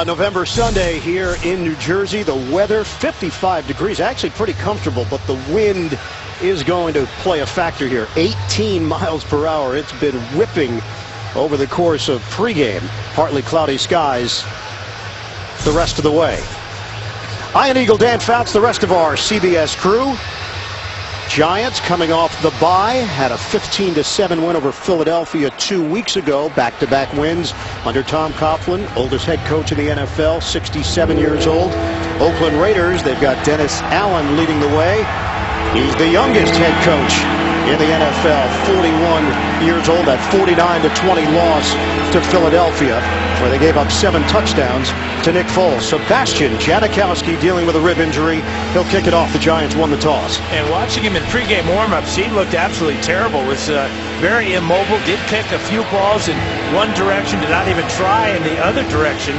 November Sunday here in New Jersey. The weather 55 degrees, actually pretty comfortable, but the wind is going to play a factor here. 18 miles per hour. It's been whipping over the course of pregame. Partly cloudy skies the rest of the way. Iron Eagle Dan Fouts, the rest of our CBS crew. Giants coming off the bye, had a 15-7 win over Philadelphia 2 weeks ago. Back-to-back wins under Tom Coughlin, oldest head coach in the NFL, 67 years old. Oakland Raiders, they've got Dennis Allen leading the way. He's the youngest head coach in the NFL, 41 years old. That 49-20 loss to Philadelphia, where they gave up 7 touchdowns to Nick Foles. Sebastian Janikowski dealing with a rib injury. He'll kick it off. The Giants won the toss. And watching him in pregame warmups, he looked absolutely terrible. Was very immobile. Did kick a few balls in one direction, did not even try in the other direction.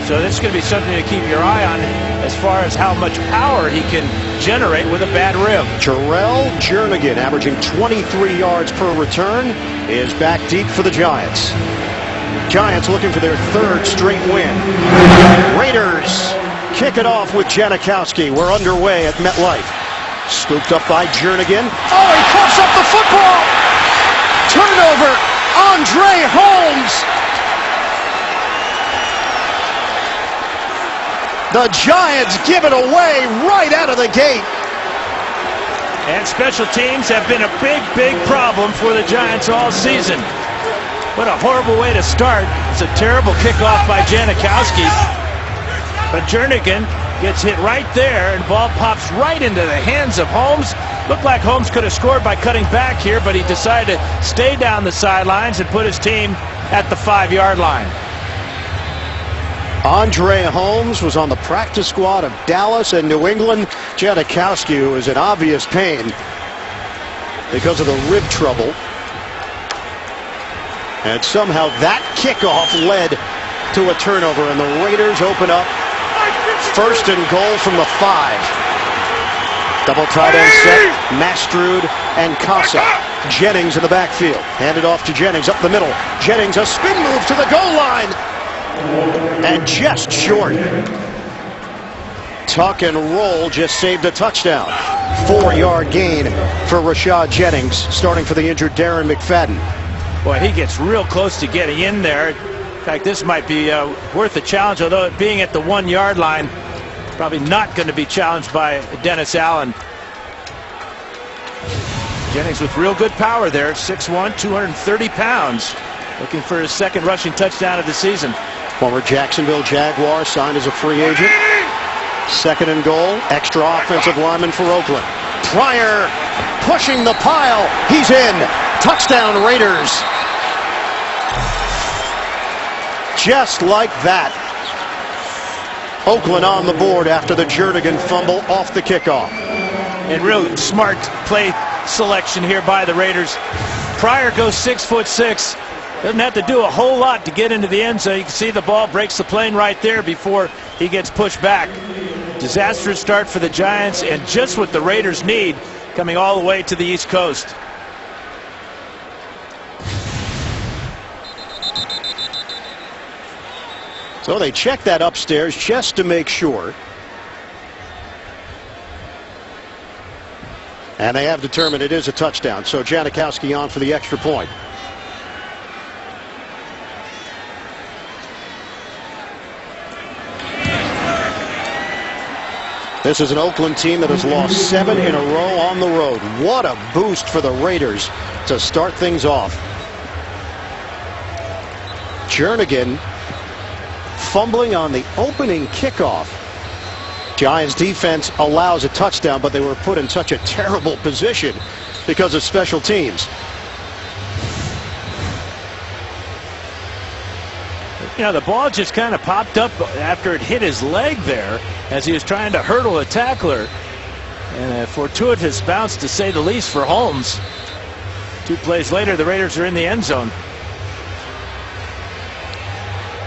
So this is going to be something to keep your eye on as far as how much power he can generate with a bad rib. Terrelle Jernigan, averaging 23 yards per return, is back deep for the Giants. Giants looking for their 3rd straight win. Raiders kick it off with Janikowski. We're underway at MetLife. Scooped up by Jernigan. Oh, he puts up the football! Turnover, Andre Holmes! The Giants give it away right out of the gate. And special teams have been a big problem for the Giants all season. What a horrible way to start. It's a terrible kickoff by Janikowski. But Jernigan gets hit right there, and the ball pops right into the hands of Holmes. Looked like Holmes could have scored by cutting back here, but he decided to stay down the sidelines and put his team at the 5-yard line. Andre Holmes was on the practice squad of Dallas and New England. Janikowski, who is in obvious pain because of the rib trouble. And somehow that kickoff led to a turnover, and the Raiders open up 1st and goal from the 5. Double tight end set, Mastrud and Casa. Jennings in the backfield. Handed off to Jennings up the middle. Jennings, a spin move to the goal line. And just short. Tuck and roll just saved a touchdown. 4-yard gain for Rashad Jennings, starting for the injured Darren McFadden. Boy, he gets real close to getting in there. In fact, this might be worth a challenge, although it being at the 1-yard line, probably not going to be challenged by Dennis Allen. Jennings with real good power there, 6'1", 230 pounds, looking for his 2nd rushing touchdown of the season. Former Jacksonville Jaguar, signed as a free agent. 2nd and goal, extra offensive lineman for Oakland. Pryor pushing the pile. He's in. Touchdown Raiders. Just like that. Oakland on the board after the Jernigan fumble off the kickoff. And real smart play selection here by the Raiders. Pryor goes 6'6". Doesn't have to do a whole lot to get into the end zone. You can see the ball breaks the plane right there before he gets pushed back. Disastrous start for the Giants, and just what the Raiders need coming all the way to the East Coast. So they check that upstairs just to make sure. And they have determined it is a touchdown. So Janikowski on for the extra point. This is an Oakland team that has lost 7 in a row on the road. What a boost for the Raiders to start things off. Jernigan fumbling on the opening kickoff. Giants defense allows a touchdown, but they were put in such a terrible position because of special teams. You know, the ball just kind of popped up after it hit his leg there as he was trying to hurdle a tackler. And a fortuitous bounce, to say the least, for Holmes. 2 plays later, the Raiders are in the end zone.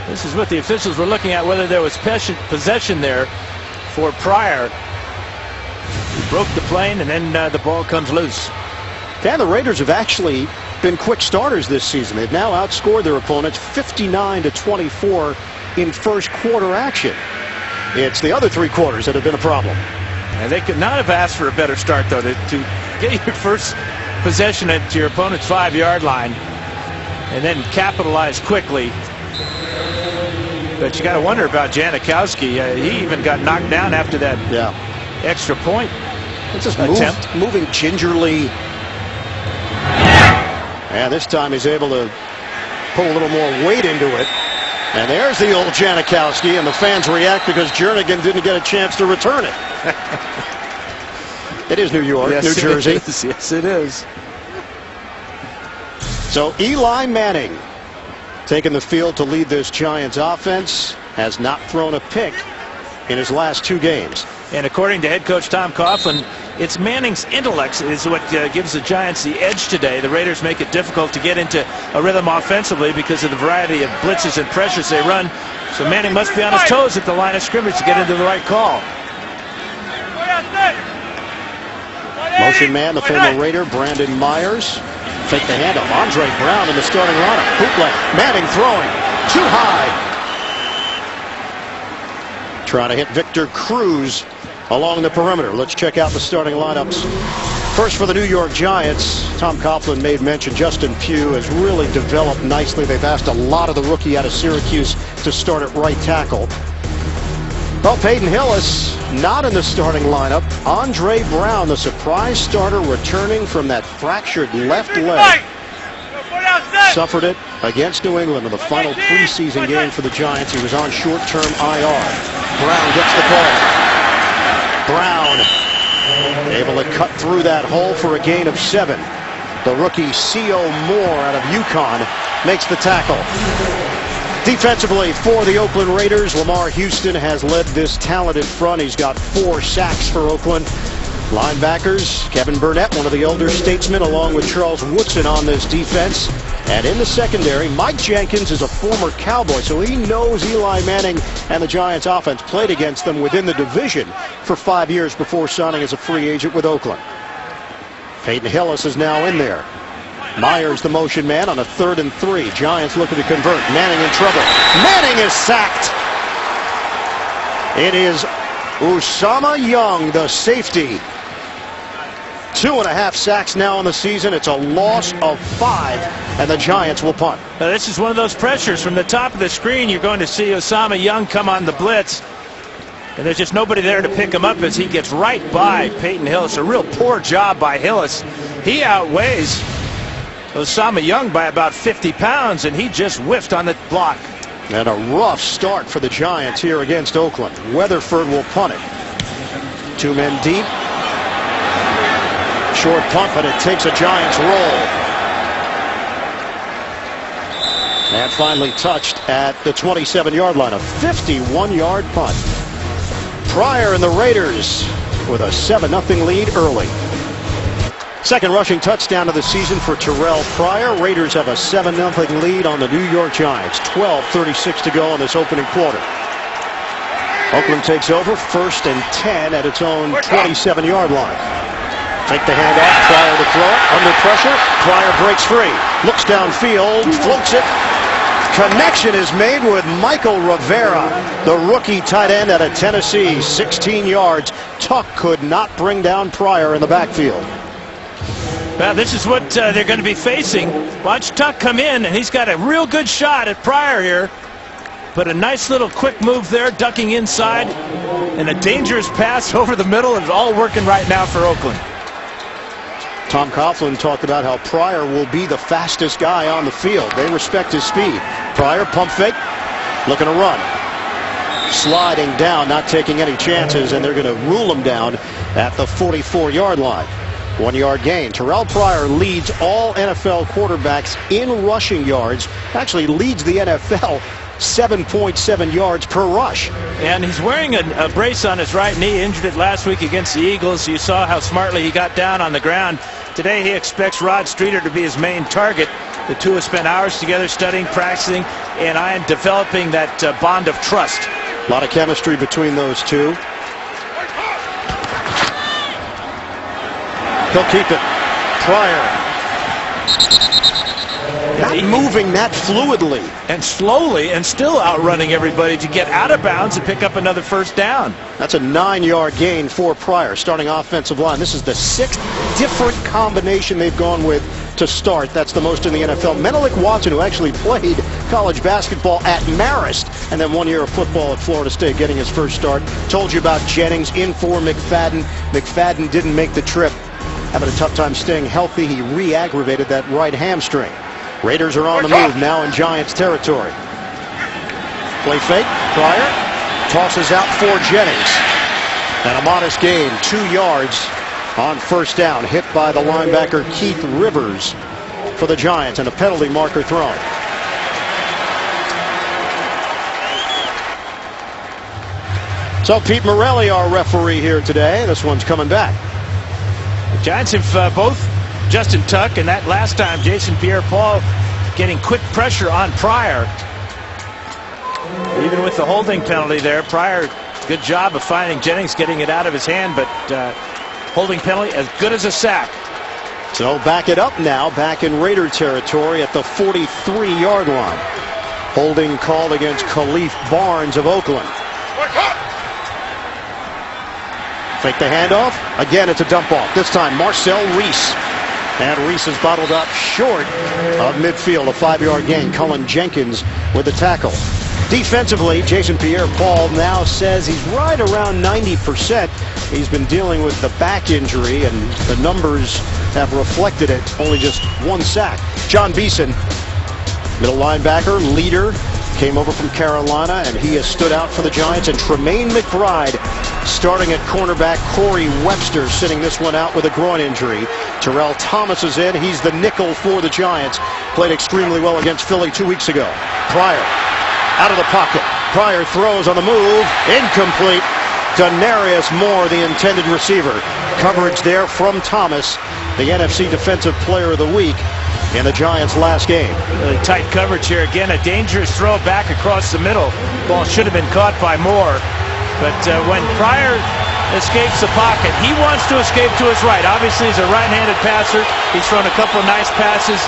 This is what the officials were looking at, whether there was possession there for Pryor. He broke the plane, and then the ball comes loose. And the Raiders have actually been quick starters this season. They've now outscored their opponents 59-24 in first quarter action. It's the other 3 quarters that have been a problem. And they could not have asked for a better start, though, to get your first possession at your opponent's 5-yard line and then capitalize quickly. But you got to wonder about Janikowski. He even got knocked down after that extra point. It's just attempt. Moving gingerly. And this time he's able to put a little more weight into it. And there's the old Janikowski, and the fans react because Jernigan didn't get a chance to return it. It is New York, yes, New Jersey. Yes, it is. So Eli Manning, taking the field to lead this Giants offense, has not thrown a pick in his last 2 games. And according to head coach Tom Coughlin, it's Manning's intellect is what gives the Giants the edge today. The Raiders make it difficult to get into a rhythm offensively because of the variety of blitzes and pressures they run. So Manning must be on his toes at the line of scrimmage to get into the right call. Motion man, the former Raider, Brandon Myers. Take the handoff. Andre Brown in the starting lineup. Bootleg. Manning throwing. Too high. Trying to hit Victor Cruz along the perimeter. Let's check out the starting lineups. First for the New York Giants, Tom Coughlin made mention Justin Pugh has really developed nicely. They've asked a lot of the rookie out of Syracuse to start at right tackle. Well, Peyton Hillis not in the starting lineup. Andre Brown, the surprise starter, returning from that fractured left leg. Suffered it against New England in the final preseason game for the Giants. He was on short-term IR. Brown gets the ball. Brown able to cut through that hole for a gain of 7. The rookie C.O. Moore out of UConn makes the tackle. Defensively for the Oakland Raiders, Lamar Houston has led this talented front. He's got 4 sacks for Oakland. Linebackers, Kevin Burnett, one of the elder statesmen, along with Charles Woodson on this defense. And in the secondary, Mike Jenkins is a former Cowboy, so he knows Eli Manning and the Giants offense. Played against them within the division for 5 years before signing as a free agent with Oakland. Peyton Hillis is now in there. Myers, the motion man, on a 3rd and 3. Giants looking to convert. Manning in trouble. Manning is sacked. It is Usama Young, the safety. 2.5 sacks now in the season. It's a loss of 5, and the Giants will punt. Now, this is one of those pressures. From the top of the screen, you're going to see Usama Young come on the blitz. And there's just nobody there to pick him up as he gets right by Peyton Hillis. A real poor job by Hillis. He outweighs Usama Young by about 50 pounds, and he just whiffed on the block. And a rough start for the Giants here against Oakland. Weatherford will punt it. 2 men deep. Short punt, but it takes a Giants roll. And finally touched at the 27-yard line. A 51-yard punt. Pryor and the Raiders with a 7-0 lead early. Second rushing touchdown of the season for Terrelle Pryor. Raiders have a 7-0 lead on the New York Giants. 12:36 to go in this opening quarter. Oakland takes over 1st and 10 at its own 27-yard line. Take the handoff. Pryor to throw it. Under pressure. Pryor breaks free. Looks downfield. Floats it. Connection is made with Michael Rivera, the rookie tight end out of Tennessee. 16 yards. Tuck could not bring down Pryor in the backfield. Well, this is what they're going to be facing. Watch Tuck come in, and he's got a real good shot at Pryor here. But a nice little quick move there, ducking inside, and a dangerous pass over the middle. It's all working right now for Oakland. Tom Coughlin talked about how Pryor will be the fastest guy on the field. They respect his speed. Pryor, pump fake, looking to run. Sliding down, not taking any chances, and they're going to rule him down at the 44-yard line. 1-yard gain. Terrelle Pryor leads all NFL quarterbacks in rushing yards. Actually leads the NFL 7.7 yards per rush. And he's wearing a brace on his right knee. Injured it last week against the Eagles. You saw how smartly he got down on the ground. Today he expects Rod Streeter to be his main target. The two have spent hours together studying, practicing, and developing that bond of trust. A lot of chemistry between those two. He'll keep it. Pryor. Not moving that fluidly. And slowly, and still outrunning everybody to get out of bounds and pick up another first down. That's a 9-yard gain for Pryor, starting offensive line. This is the 6th different combination they've gone with to start. That's the most in the NFL. Menelik Watson, who actually played college basketball at Marist, and then 1 year of football at Florida State, getting his first start. Told you about Jennings in for McFadden. McFadden didn't make the trip. Having a tough time staying healthy. He re-aggravated that right hamstring. Raiders are on the move now in Giants territory. Play fake. Pryor tosses out for Jennings. And a modest gain, 2 yards on first down. Hit by the linebacker Keith Rivers for the Giants, and a penalty marker thrown. So Pete Morelli, our referee here today. This one's coming back. The Giants have both Justin Tuck and that last time Jason Pierre-Paul getting quick pressure on Pryor. Even with the holding penalty there, Pryor, good job of finding Jennings, getting it out of his hand, but holding penalty as good as a sack. So back it up now, back in Raider territory at the 43-yard line. Holding called against Khalif Barnes of Oakland. Fake the handoff. Again, it's a dump off. This time, Marcel Reese. And Reese is bottled up short of midfield. A 5-yard gain. Cullen Jenkins with the tackle. Defensively, Jason Pierre-Paul now says he's right around 90%. He's been dealing with the back injury, and the numbers have reflected it. Only just 1 sack. John Beeson, middle linebacker, leader, came over from Carolina, and he has stood out for the Giants. And Tremaine McBride starting at cornerback. Corey Webster sitting this one out with a groin injury. Terrell Thomas is in. He's the nickel for the Giants. Played extremely well against Philly 2 weeks ago. Pryor out of the pocket. Pryor throws on the move. Incomplete. Denarius Moore, the intended receiver. Coverage there from Thomas, the NFC Defensive Player of the Week in the Giants' last game. Really tight coverage here. Again, a dangerous throw back across the middle. Ball should have been caught by Moore. But when Pryor escapes the pocket, he wants to escape to his right. Obviously, he's a right-handed passer. He's thrown a couple of nice passes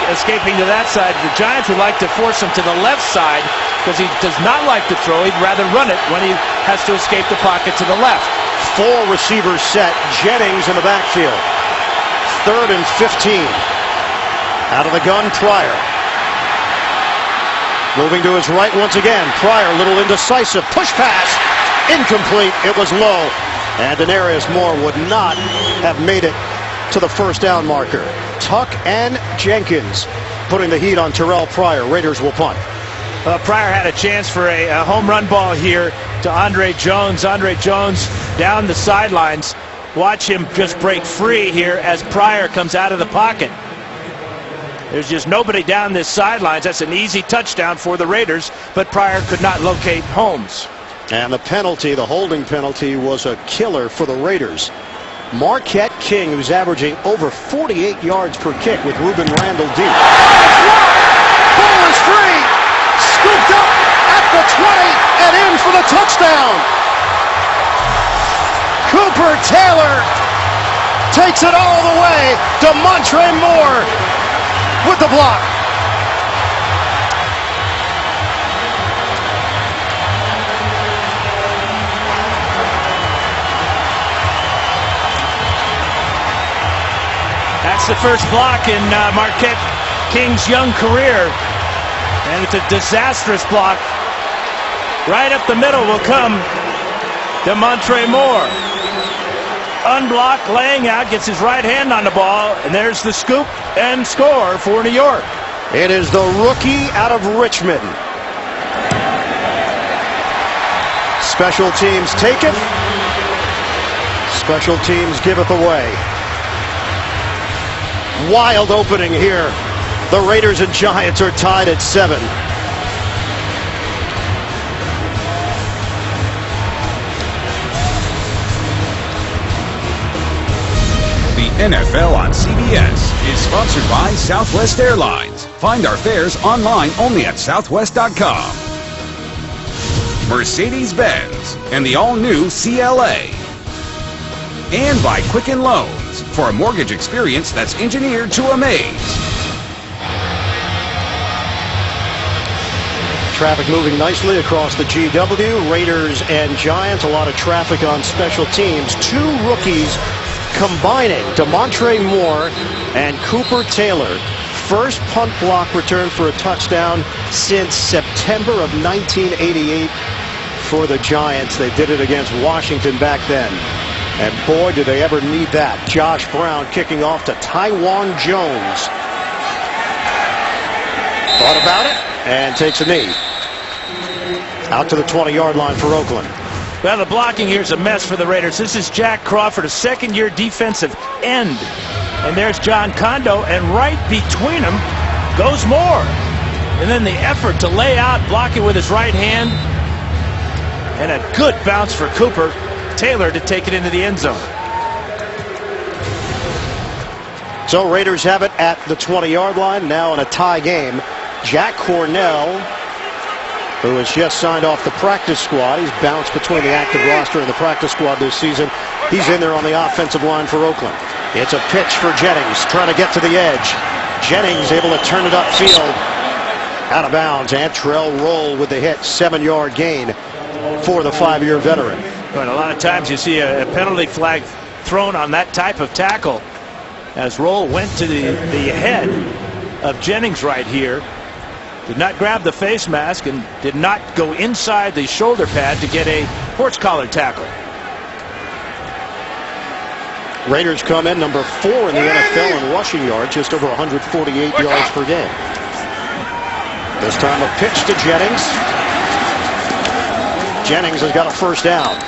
escaping to that side. The Giants would like to force him to the left side because he does not like to throw. He'd rather run it when he has to escape the pocket to the left. 4 receivers set. Jennings in the backfield. 3rd and 15. Out of the gun, Pryor. Moving to his right once again. Pryor, a little indecisive. Push pass. Incomplete. It was low. And Denarius Moore would not have made it to the first down marker. Tuck and Jenkins putting the heat on Terrelle Pryor. Raiders will punt. Pryor had a chance for a home run ball here to Andre Jones. Andre Jones down the sidelines. Watch him just break free here as Pryor comes out of the pocket. There's just nobody down this sidelines. That's an easy touchdown for the Raiders, but Pryor could not locate Holmes. And the penalty, the holding penalty, was a killer for the Raiders. Marquette King, who's averaging over 48 yards per kick with Ruben Randall deep. Ball is free! Scooped up at the 20 and in for the touchdown! Cooper Taylor takes it all the way. DeMontre Moore with the block. That's the first block in Marquette King's young career. And it's a disastrous block. Right up the middle will come DeMontre Moore. Unblocked, laying out, gets his right hand on the ball, and there's the scoop and score for New York. It is the rookie out of Richmond. Special teams take it. Special teams give it away. Wild opening here. The Raiders and Giants are tied at 7. The NFL on CBS is sponsored by Southwest Airlines. Find our fares online only at southwest.com. Mercedes-Benz and the all-new CLA. And by Quicken Loans for a mortgage experience that's engineered to amaze. Traffic moving nicely across the GW. Raiders and Giants, a lot of traffic on special teams. Two rookies combining, Demontre Moore and Cooper Taylor. First punt block return for a touchdown since September of 1988 for the Giants. They did it against Washington back then. And boy, did they ever need that. Josh Brown kicking off to Taiwan Jones. Thought about it and takes a knee. Out to the 20-yard line for Oakland. Well, the blocking here is a mess for the Raiders. This is Jack Crawford, a second-year defensive end. And there's John Kondo, and right between them goes Moore. And then the effort to lay out, block it with his right hand. And a good bounce for Cooper Taylor to take it into the end zone. So Raiders have it at the 20-yard line, now in a tie game. Jack Cornell, who has just signed off the practice squad. He's bounced between the active roster and the practice squad this season. He's in there on the offensive line for Oakland. It's a pitch for Jennings, trying to get to the edge. Jennings able to turn it upfield. Out of bounds, and Terrelle Roll with the hit. 7-yard gain for the 5-year veteran. But a lot of times you see a penalty flag thrown on that type of tackle, as Roll went to the head of Jennings right here. Did not grab the face mask and did not go inside the shoulder pad to get a horse collar tackle. Raiders come in number 4 in the NFL in rushing yards, just over 148 yards per game. This time a pitch to Jennings. Jennings has got a first down.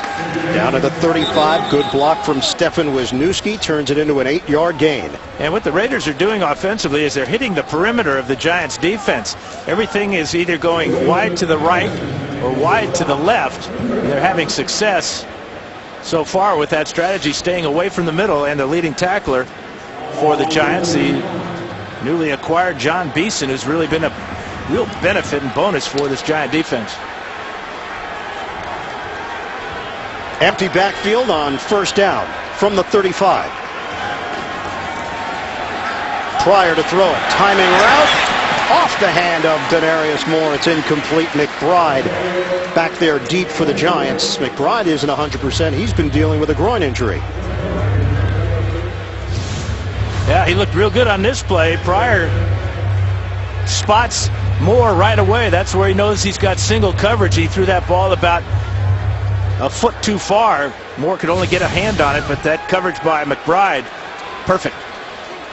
Down to the 35. Good block from Stefan Wisniewski. Turns it into an 8-yard gain. And what the Raiders are doing offensively is they're hitting the perimeter of the Giants defense. Everything is either going wide to the right or wide to the left. They're having success so far with that strategy, staying away from the middle. And the leading tackler for the Giants, the newly acquired John Beeson, who's really been a real benefit and bonus for this Giant defense. Empty backfield on first down from the 35. Pryor to throw it. Timing route off the hand of Denarius Moore. It's incomplete. McBride back there deep for the Giants. McBride isn't 100%. He's been dealing with a groin injury. Yeah, he looked real good on this play. Pryor spots Moore right away. That's where he knows he's got single coverage. He threw that ball about a foot too far. Moore could only get a hand on it, but that coverage by McBride, perfect.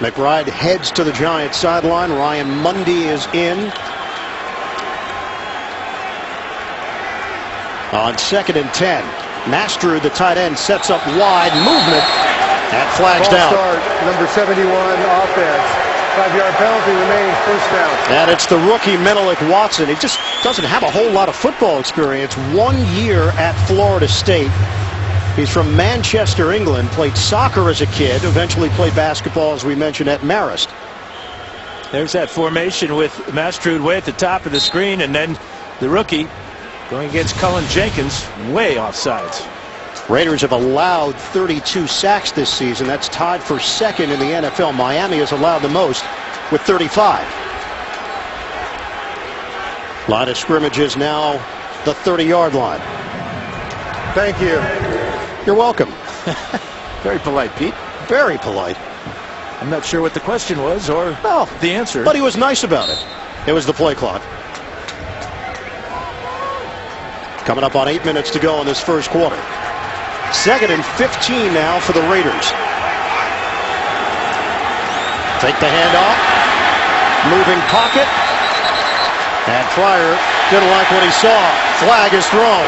McBride heads to the Giants sideline. Ryan Mundy is in. On 2nd and 10. Mastrud, the tight end, sets up wide movement. And flags down. Start, number 71, offense. 5-yard penalty remaining, first down. And it's the rookie Menelik Watson. He just doesn't have a whole lot of football experience. 1 year at Florida State. He's from Manchester, England. Played soccer as a kid. Eventually played basketball, as we mentioned, at Marist. There's that formation with Mastrud way at the top of the screen, and then the rookie going against Cullen Jenkins, way offsides. Raiders have allowed 32 sacks this season. That's tied for second in the NFL. Miami has allowed the most with 35. Line of scrimmage is now the 30-yard line. Thank you. You're welcome. Very polite, Pete. Very polite. I'm not sure what the question was or the answer. But he was nice about it. It was the play clock. Coming up on 8 minutes to go in this first quarter. 2nd and 15 now for the Raiders. Take the handoff. Moving pocket. And Pryor didn't like what he saw. Flag is thrown.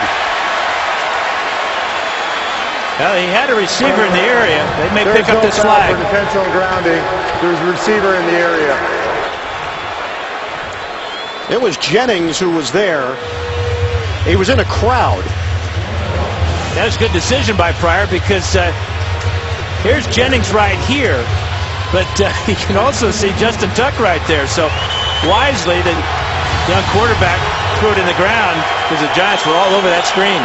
Well, he had a receiver in the area. They may pick up this flag. For intentional grounding. There's a receiver in the area. It was Jennings who was there. He was in a crowd. That was a good decision by Pryor, because here's Jennings right here, but you can also see Justin Tuck right there. So wisely, the young quarterback threw it in the ground because the Giants were all over that screen.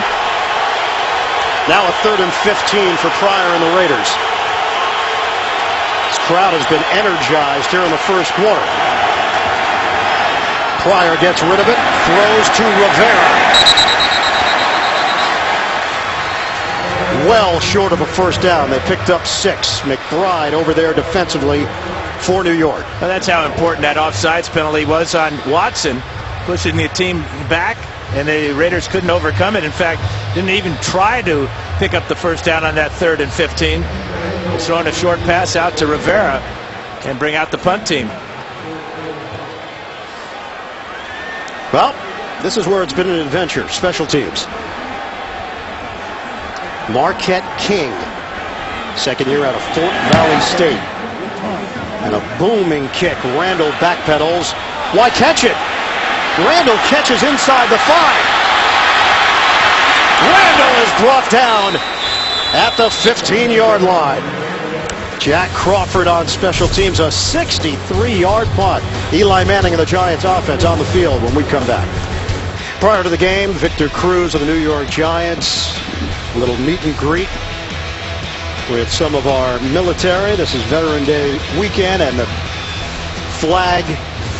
Now a 3rd and 15 for Pryor and the Raiders. This crowd has been energized here in the first quarter. Pryor gets rid of it, throws to Rivera. Well short of a first down. They picked up 6. McBride over there defensively for New York. Well, that's how important that offsides penalty was on Watson, pushing the team back, and the Raiders couldn't overcome it. In fact, didn't even try to pick up the first down on that 3rd and 15. He's throwing a short pass out to Rivera and bring out the punt team. Well, this is where it's been an adventure. Special teams. Marquette King, second year out of Fort Valley State. And a booming kick. Randall backpedals. Why catch it? Randall catches inside the 5. Randall is brought down at the 15-yard line. Jack Crawford on special teams, a 63-yard punt. Eli Manning of the Giants offense on the field when we come back. Prior to the game, Victor Cruz of the New York Giants. A little meet and greet with some of our military. This is Veteran Day weekend, and the flag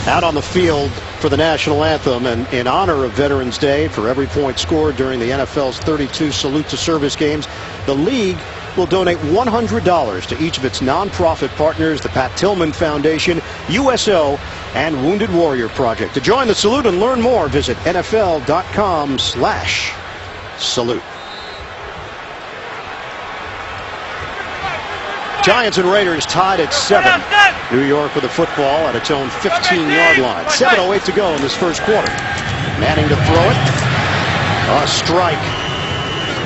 out on the field for the national anthem. And in honor of Veterans Day, for every point scored during the NFL's 32 Salute to Service games, the league will donate $100 to each of its nonprofit partners, the Pat Tillman Foundation, USO, and Wounded Warrior Project. To join the salute and learn more, visit NFL.com/salute. Giants and Raiders tied at 7. New York with the football at its own 15-yard line. 7:08 to go in this first quarter. Manning to throw it. A strike.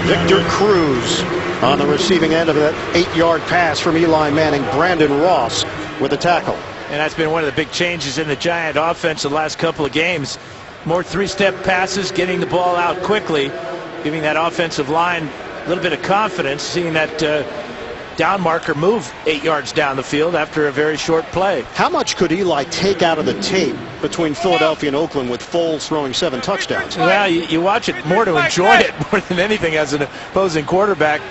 Victor Cruz on the receiving end of that 8-yard pass from Eli Manning. Brandon Ross with the tackle. And that's been one of the big changes in the Giant offense the last couple of games. More 3-step passes, getting the ball out quickly, giving that offensive line a little bit of confidence, seeing that down marker move 8 yards down the field after a very short play. How much could Eli take out of the tape between Philadelphia and Oakland with Foles throwing 7 touchdowns? Well, you watch it more to enjoy it more than anything as an opposing quarterback.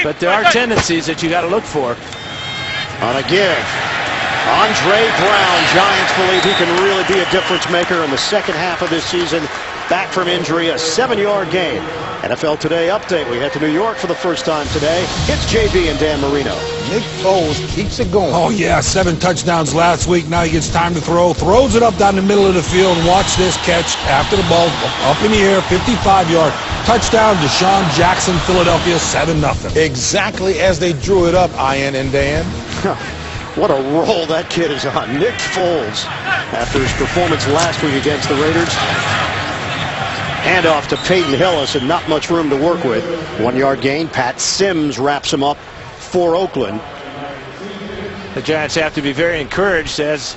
But there are tendencies that you got to look for. On a give. Andre Brown. Giants believe he can really be a difference maker in the second half of this season. Back from injury, a 7-yard gain. NFL Today update. We head to New York for the first time today. It's JB and Dan Marino. Nick Foles keeps it going. Oh, yeah, 7 touchdowns last week. Now he gets time to throw. Throws it up down the middle of the field. And watch this catch after the ball up in the air, 55-yard. Touchdown, Deshaun Jackson, Philadelphia, 7-0. Exactly as they drew it up, Ian and Dan. What a roll that kid is on. Nick Foles, after his performance last week against the Raiders. Handoff to Peyton Hillis, and not much room to work with. 1-yard gain. Pat Sims wraps him up for Oakland. The Giants have to be very encouraged as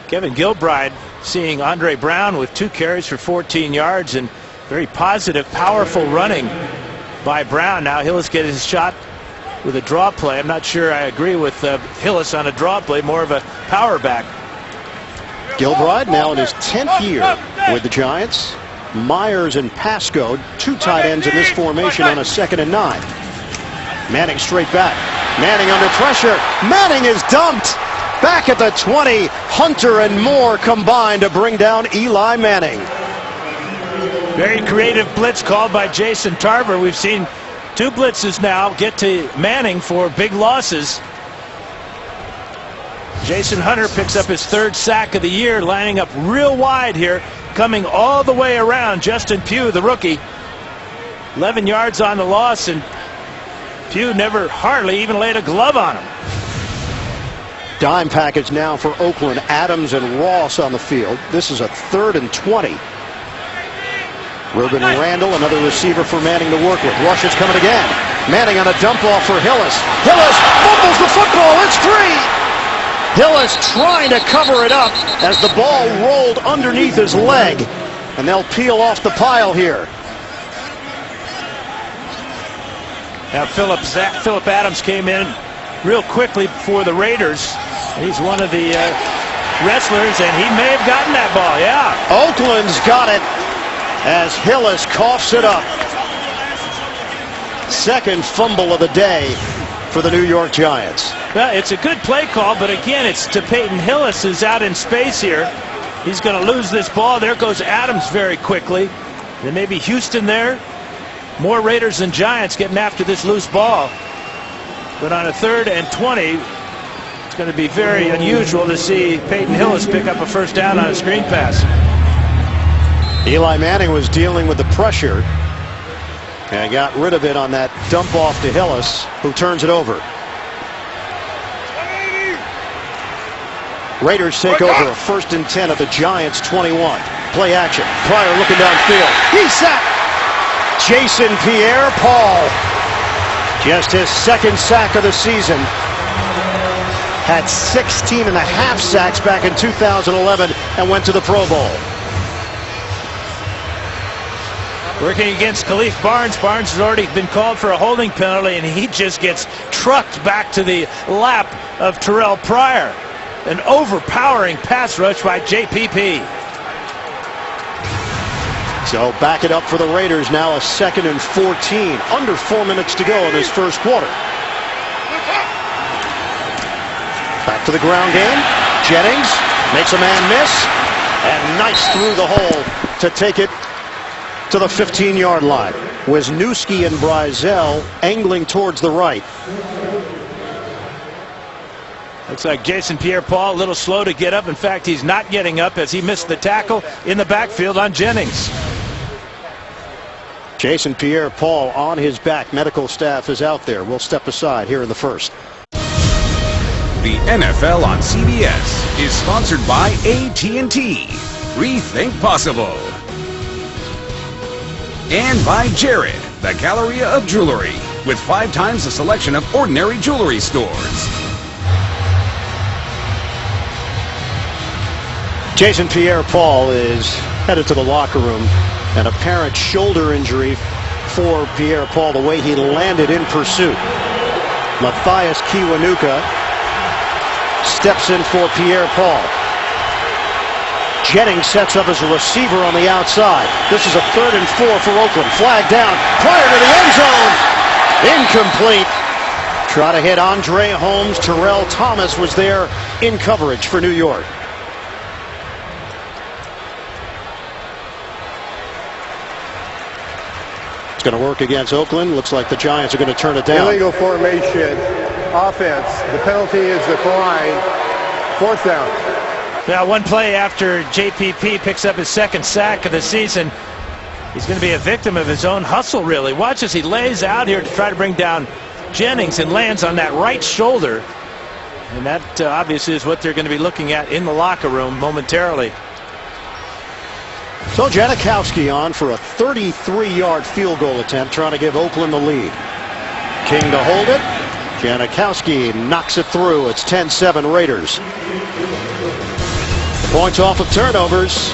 Kevin Gilbride seeing Andre Brown with 2 carries for 14 yards and very positive, powerful running by Brown. Now Hillis gets his shot with a draw play. I'm not sure I agree with Hillis on a draw play, more of a power back. Gilbride now in his 10th year with the Giants. Myers and Pasco, 2 tight ends in this formation on a 2nd and 9. Manning straight back. Manning under pressure. Manning is dumped. Back at the 20. Hunter and Moore combined to bring down Eli Manning. Very creative blitz called by Jason Tarver. We've seen 2 blitzes now get to Manning for big losses. Jason Hunter picks up his 3rd sack of the year, lining up real wide here, coming all the way around. Justin Pugh, the rookie, 11 yards on the loss, and Pugh never hardly even laid a glove on him. Dime package now for Oakland. Adams and Ross on the field. This is a 3rd and 20. Ruben Randall, another receiver for Manning to work with. Rush is coming again. Manning on a dump off for Hillis. Hillis fumbles the football. It's free. Hillis trying to cover it up as the ball rolled underneath his leg. And they'll peel off the pile here. Now Philip Adams came in real quickly for the Raiders. He's one of the wrestlers, and he may have gotten that ball. Yeah. Oakland's got it as Hillis coughs it up. 2nd fumble of the day for the New York Giants. Well, it's a good play call, but again, it's to Peyton Hillis, who's out in space here. He's going to lose this ball. There goes Adams very quickly. Then maybe Houston there. More Raiders than Giants getting after this loose ball. But on a 3rd and 20, it's going to be very unusual to see Peyton Hillis pick up a first down on a screen pass. Eli Manning was dealing with the pressure and got rid of it on that dump off to Hillis, who turns it over. Raiders take over a 1st and 10 at the Giants 21. Play action. Pryor looking downfield. He's sacked. Jason Pierre-Paul, just his 2nd sack of the season. Had 16 and a half sacks back in 2011 and went to the Pro Bowl. Working against Khalif Barnes. Barnes has already been called for a holding penalty, and he just gets trucked back to the lap of Terrelle Pryor. An overpowering pass rush by JPP. So back it up for the Raiders now, a 2nd and 14. Under 4 minutes to go in this first quarter. Back to the ground game. Jennings makes a man miss. And nice through the hole to take it to the 15-yard line. Wisniewski and Brizell angling towards the right. Looks like Jason Pierre-Paul a little slow to get up. In fact, he's not getting up as he missed the tackle in the backfield on Jennings. Jason Pierre-Paul on his back. Medical staff is out there. We'll step aside here in the first. The NFL on CBS is sponsored by AT&T. Rethink possible. And by Jared, the Galleria of Jewelry, with 5 times the selection of ordinary jewelry stores. Jason Pierre-Paul is headed to the locker room. An apparent shoulder injury for Pierre-Paul, the way he landed in pursuit. Matthias Kiwanuka steps in for Pierre-Paul. Jennings sets up as a receiver on the outside. This is a 3rd and 4 for Oakland. Flag down. Pryor to the end zone. Incomplete. Try to hit Andre Holmes. Terrell Thomas was there in coverage for New York. Going to work against Oakland. Looks like the Giants are going to turn it down. Illegal formation. Offense. The penalty is declined. 4th down. Now, one play after JPP picks up his 2nd sack of the season. He's going to be a victim of his own hustle, really. Watch as he lays out here to try to bring down Jennings and lands on that right shoulder. And that obviously is what they're going to be looking at in the locker room momentarily. So Janikowski on for a 33-yard field goal attempt, trying to give Oakland the lead. King to hold it. Janikowski knocks it through. It's 10-7 Raiders. Points off of turnovers.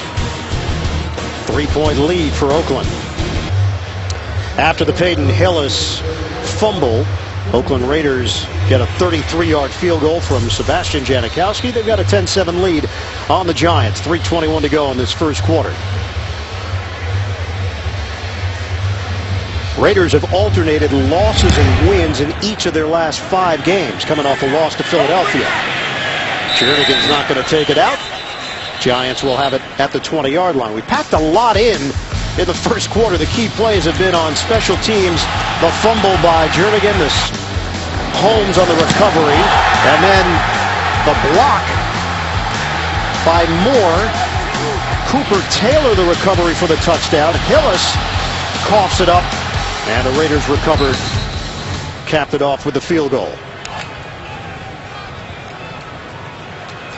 3-point lead for Oakland. After the Peyton Hillis fumble, Oakland Raiders get a 33-yard field goal from Sebastian Janikowski. They've got a 10-7 lead on the Giants. 3:21 to go in this first quarter. Raiders have alternated losses and wins in each of their last 5 games, coming off a loss to Philadelphia. Jernigan's not going to take it out. Giants will have it at the 20-yard line. We packed a lot in the first quarter. The key plays have been on special teams. The fumble by Jernigan, this Holmes on the recovery, and then the block by Moore. Cooper Taylor the recovery for the touchdown. Hillis coughs it up, and the Raiders recovered, capped it off with the field goal.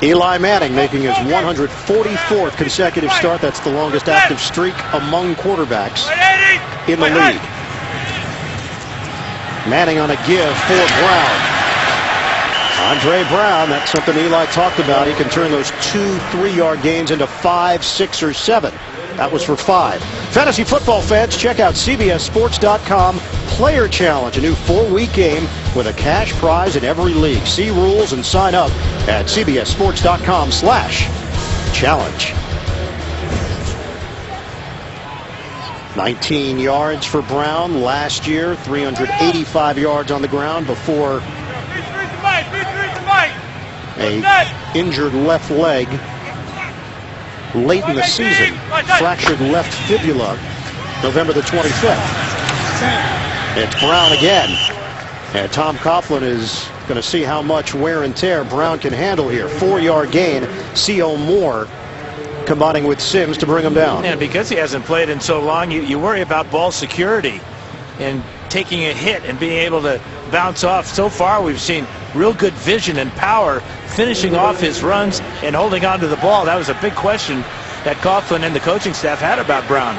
Eli Manning making his 144th consecutive start. That's the longest active streak among quarterbacks in the league. Manning on a give for Brown. Andre Brown, that's something Eli talked about. He can turn those 2-3-yard gains into 5, 6, or 7. That was for 5. Fantasy football fans, check out CBSSports.com Player Challenge, a new 4-week game with a cash prize in every league. See rules and sign up at CBSSports.com/challenge. 19 yards for Brown last year, 385 yards on the ground before a injured left leg late in the season. Fractured left fibula, November the 25th. It's Brown again. And Tom Coughlin is going to see how much wear and tear Brown can handle here. 4-yard gain. C.O. Moore combining with Sims to bring him down. And because he hasn't played in so long, you worry about ball security and taking a hit and being able to bounce off. So far, we've seen real good vision and power finishing off his runs and holding on to the ball. That was a big question that Coughlin and the coaching staff had about Brown.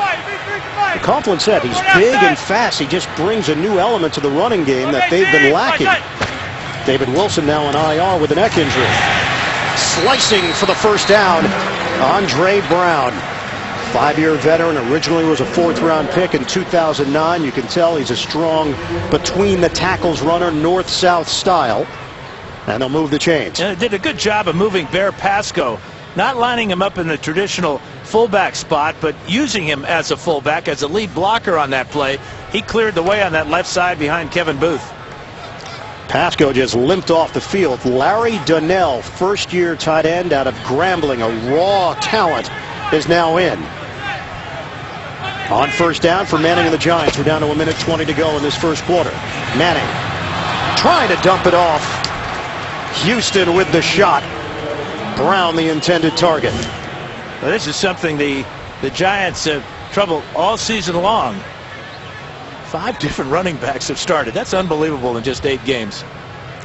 Coughlin said he's big and fast. He just brings a new element to the running game that they've been lacking. David Wilson now on IR with a neck injury. Slicing for the first down, Andre Brown. 5-year veteran, originally was a 4th-round pick in 2009. You can tell he's a strong between-the-tackles runner, north-south style. And they'll move the chains. And it did a good job of moving Bear Pasco, not lining him up in the traditional fullback spot, but using him as a fullback, as a lead blocker on that play. He cleared the way on that left side behind Kevin Booth. Pasco just limped off the field. Larry Donnell, first-year tight end out of Grambling, a raw talent, is now in. On first down for Manning and the Giants. We're down to 1:20 to go in this first quarter. Manning trying to dump it off. Houston with the shot. Brown the intended target. Well, this is something the Giants have trouble all season long. 5 different running backs have started. That's unbelievable in just 8 games.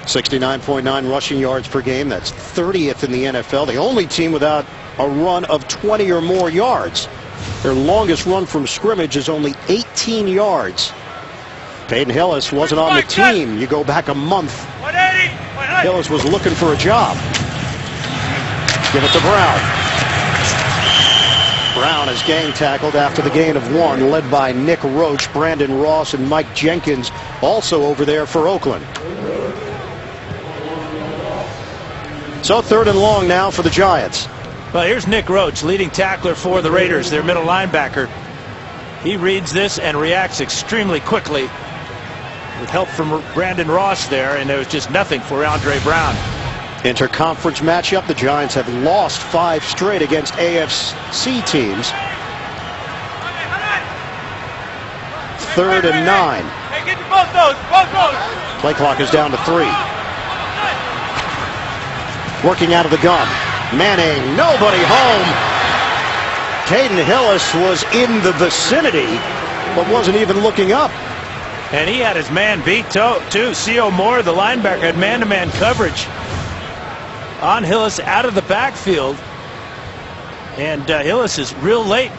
69.9 rushing yards per game. That's 30th in the NFL. The only team without a run of 20 or more yards. Their longest run from scrimmage is only 18 yards. Peyton Hillis wasn't on the team. You go back a month. Hillis was looking for a job. Give it to Brown. Brown is gang tackled after the gain of 1, led by Nick Roach, Brandon Ross, and Mike Jenkins, also over there for Oakland. So 3rd and long now for the Giants. Well, here's Nick Roach, leading tackler for the Raiders, their middle linebacker. He reads this and reacts extremely quickly with help from Brandon Ross there, and there was just nothing for Andre Brown. Interconference matchup. The Giants have lost 5 straight against AFC teams. 3rd and 9. Play clock is down to 3. Working out of the gun. Manning, nobody home. Peyton Hillis was in the vicinity, but wasn't even looking up. And he had his man beat too. C.O. Moore, the linebacker, had man-to-man coverage on Hillis out of the backfield. And Hillis is real late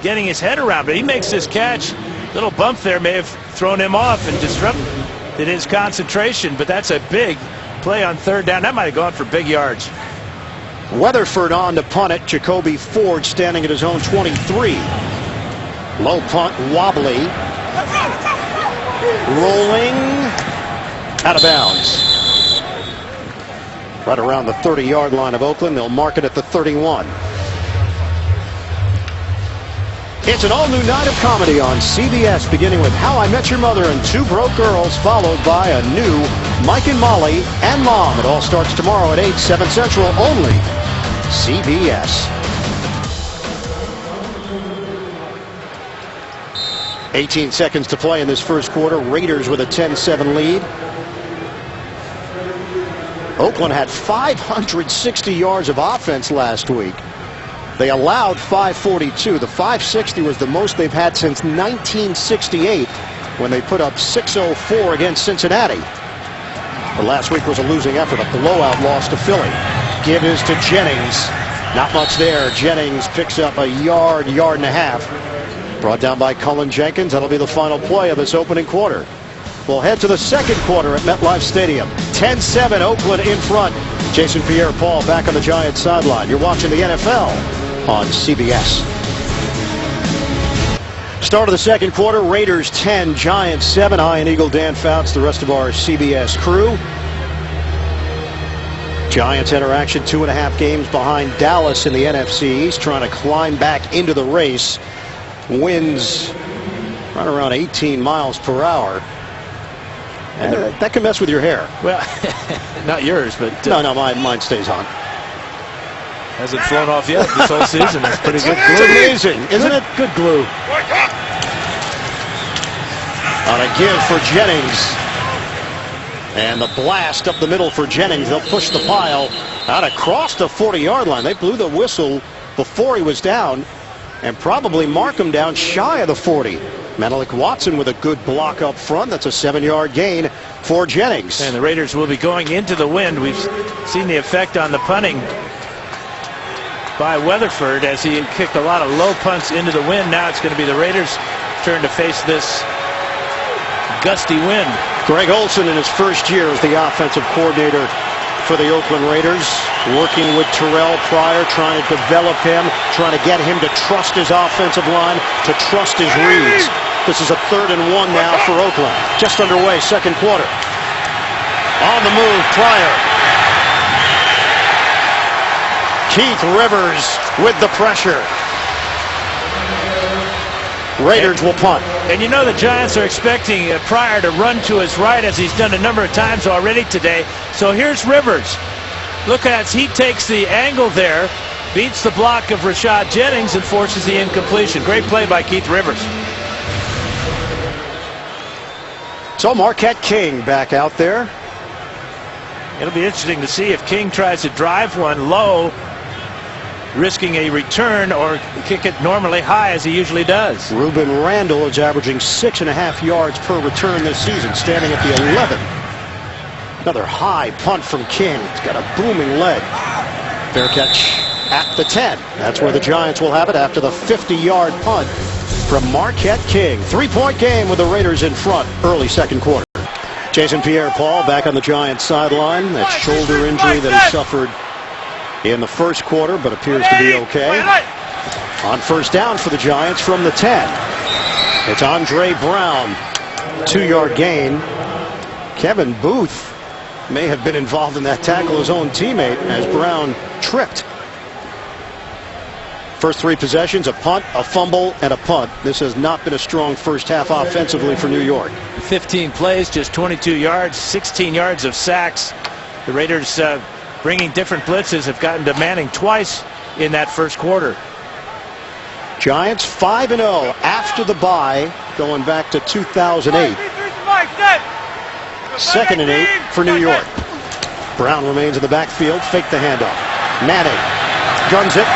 getting his head around, but he makes this catch. Little bump there may have thrown him off and disrupted his concentration, but that's a big play on 3rd down. That might have gone for big yards. Weatherford on to punt it. Jacoby Ford standing at his own 23. Low punt, wobbly. Rolling. Out of bounds. Right around the 30-yard line of Oakland. They'll mark it at the 31. It's an all-new night of comedy on CBS, beginning with How I Met Your Mother and Two Broke Girls, followed by a new Mike and Molly and Mom. It all starts tomorrow at 8, 7 Central, only CBS. 18 seconds to play in this first quarter. Raiders with a 10-7 lead. Oakland had 560 yards of offense last week. They allowed 542. The 560 was the most they've had since 1968, when they put up 604 against Cincinnati. But last week was a losing effort, a blowout loss to Philly. Give is to Jennings. Not much there. Jennings picks up a yard and a half. Brought down by Cullen Jenkins. That'll be the final play of this opening quarter. We'll head to the second quarter at MetLife Stadium. 10-7, Oakland in front. Jason Pierre-Paul back on the Giants sideline. You're watching the NFL on CBS. Start of the second quarter. Raiders 10, Giants 7. Iron Eagle Dan Fouts, the rest of our CBS crew. Giants enter action 2.5 games behind Dallas in the NFC East, trying to climb back into the race. Winds right around 18 miles per hour. And that can mess with your hair. Well, not yours, but... No, mine stays on. Hasn't flown off yet this whole season. That's pretty good glue. It's amazing, isn't it? Good glue. On a give for Jennings. And the blast up the middle for Jennings. They'll push the pile out across the 40-yard line. They blew the whistle before he was down and probably mark him down shy of the 40. Menelik Watson with a good block up front. That's a 7-yard gain for Jennings. And the Raiders will be going into the wind. We've seen the effect on the punting by Weatherford as he kicked a lot of low punts into the wind. Now it's going to be the Raiders' turn to face this gusty wind. Greg Olson in his first year as the offensive coordinator for the Oakland Raiders, working with Terrelle Pryor, trying to develop him, trying to get him to trust his offensive line, to trust his reads. This is a 3rd and 1 now for Oakland. Just underway, second quarter. On the move, Pryor. Keith Rivers with the pressure. Raiders will punt. And you know the Giants are expecting Pryor to run to his right as he's done a number of times already today. So here's Rivers. Look as he takes the angle there, beats the block of Rashad Jennings and forces the incompletion. Great play by Keith Rivers. So Marquette King back out there. It'll be interesting to see if King tries to drive one low, risking a return, or kick it normally high as he usually does. Ruben Randall is averaging 6.5 yards per return this season, standing at the 11. Another high punt from King. He's got a booming leg. Fair catch at the 10. That's where the Giants will have it after the 50-yard punt from Marquette King. 3-point game with the Raiders in front early second quarter. Jason Pierre-Paul back on the Giants sideline. That shoulder injury that he suffered in the first quarter, but appears to be okay. On first down for the Giants from the 10. It's Andre Brown. 2-yard gain. Kevin Booth may have been involved in that tackle, his own teammate, as Brown tripped. First 3 possessions, a punt, a fumble, and a punt. This has not been a strong first half offensively for New York. 15 plays, just 22 yards, 16 yards of sacks. The Raiders bringing different blitzes have gotten to Manning twice in that first quarter. Giants 5-0 after the bye, going back to 2008. 2nd and 8 for New York. Brown remains in the backfield, fake the handoff. Manning guns it.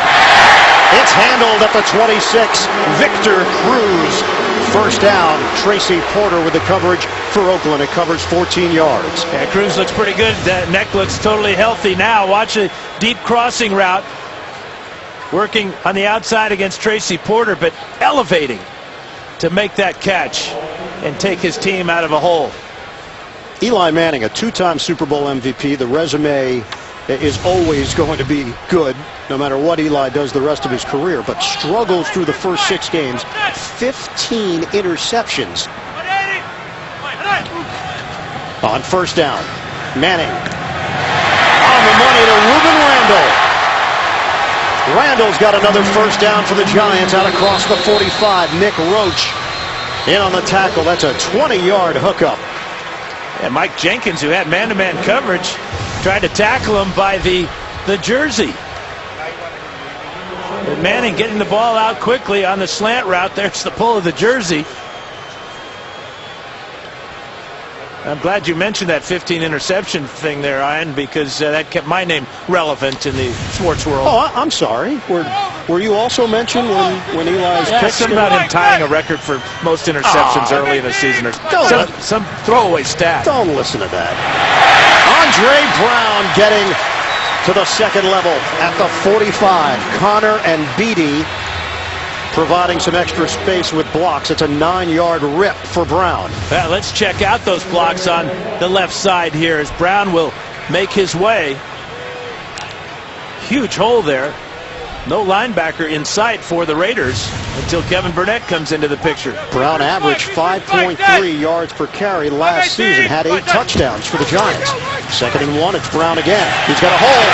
It's handled at the 26. Victor Cruz. First down. Tracy Porter with the coverage for Oakland. It covers 14 yards. Yeah, Cruz looks pretty good. That neck looks totally healthy now. Watch a deep crossing route. Working on the outside against Tracy Porter, but elevating to make that catch and take his team out of a hole. Eli Manning, a 2-time Super Bowl MVP. The resume is always going to be good, no matter what Eli does the rest of his career, but struggles through the first 6 games. 15 interceptions. On first down, Manning on the money to Ruben Randall. Randall's got another first down for the Giants out across the 45. Nick Roach in on the tackle. That's a 20-yard hookup. And Mike Jenkins, who had man-to-man coverage, tried to tackle him by the jersey. And Manning getting the ball out quickly on the slant route. There's the pull of the jersey. I'm glad you mentioned that 15 interception thing there, Ian, because that kept my name relevant in the sports world. Oh, I'm sorry. Were you also mentioned when Eli's picks? Something about him tying a record for most interceptions early in the season, or some throwaway stat. Don't listen to that. Andre Brown getting to the second level at the 45. Connor and Beatty providing some extra space with blocks. It's a 9-yard rip for Brown. Well, let's check out those blocks on the left side here as Brown will make his way. Huge hole there. No linebacker in sight for the Raiders until Kevin Burnett comes into the picture. Brown averaged 5.3 yards per carry last season. Had 8 touchdowns for the Giants. 2nd and 1. It's Brown again. He's got a hole.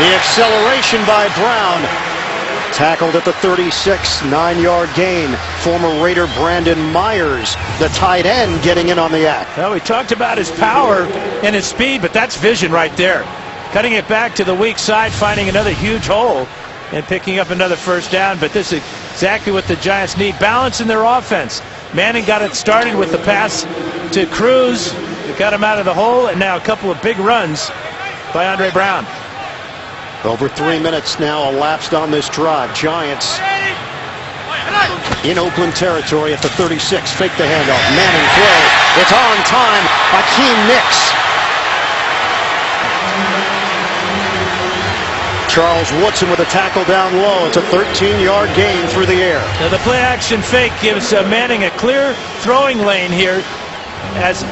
The acceleration by Brown. Tackled at the 36, 9-yard gain. Former Raider Brandon Myers, the tight end, getting in on the act. Well, we talked about his power and his speed, but that's vision right there. cutting it back to the weak side, finding another huge hole and picking up another first down. But this is exactly what the Giants need. Balance in their offense. Manning got it started with the pass to Cruz. It got him out of the hole, and now a couple of big runs by Andre Brown. Over 3 minutes now elapsed on this drive. Giants in Oakland territory at the 36. Fake the handoff. Manning throw. It's on time. Hakeem Nicks. Charles Woodson with a tackle down low. It's a 13-yard gain through the air. Now the play action fake gives Manning a clear throwing lane here as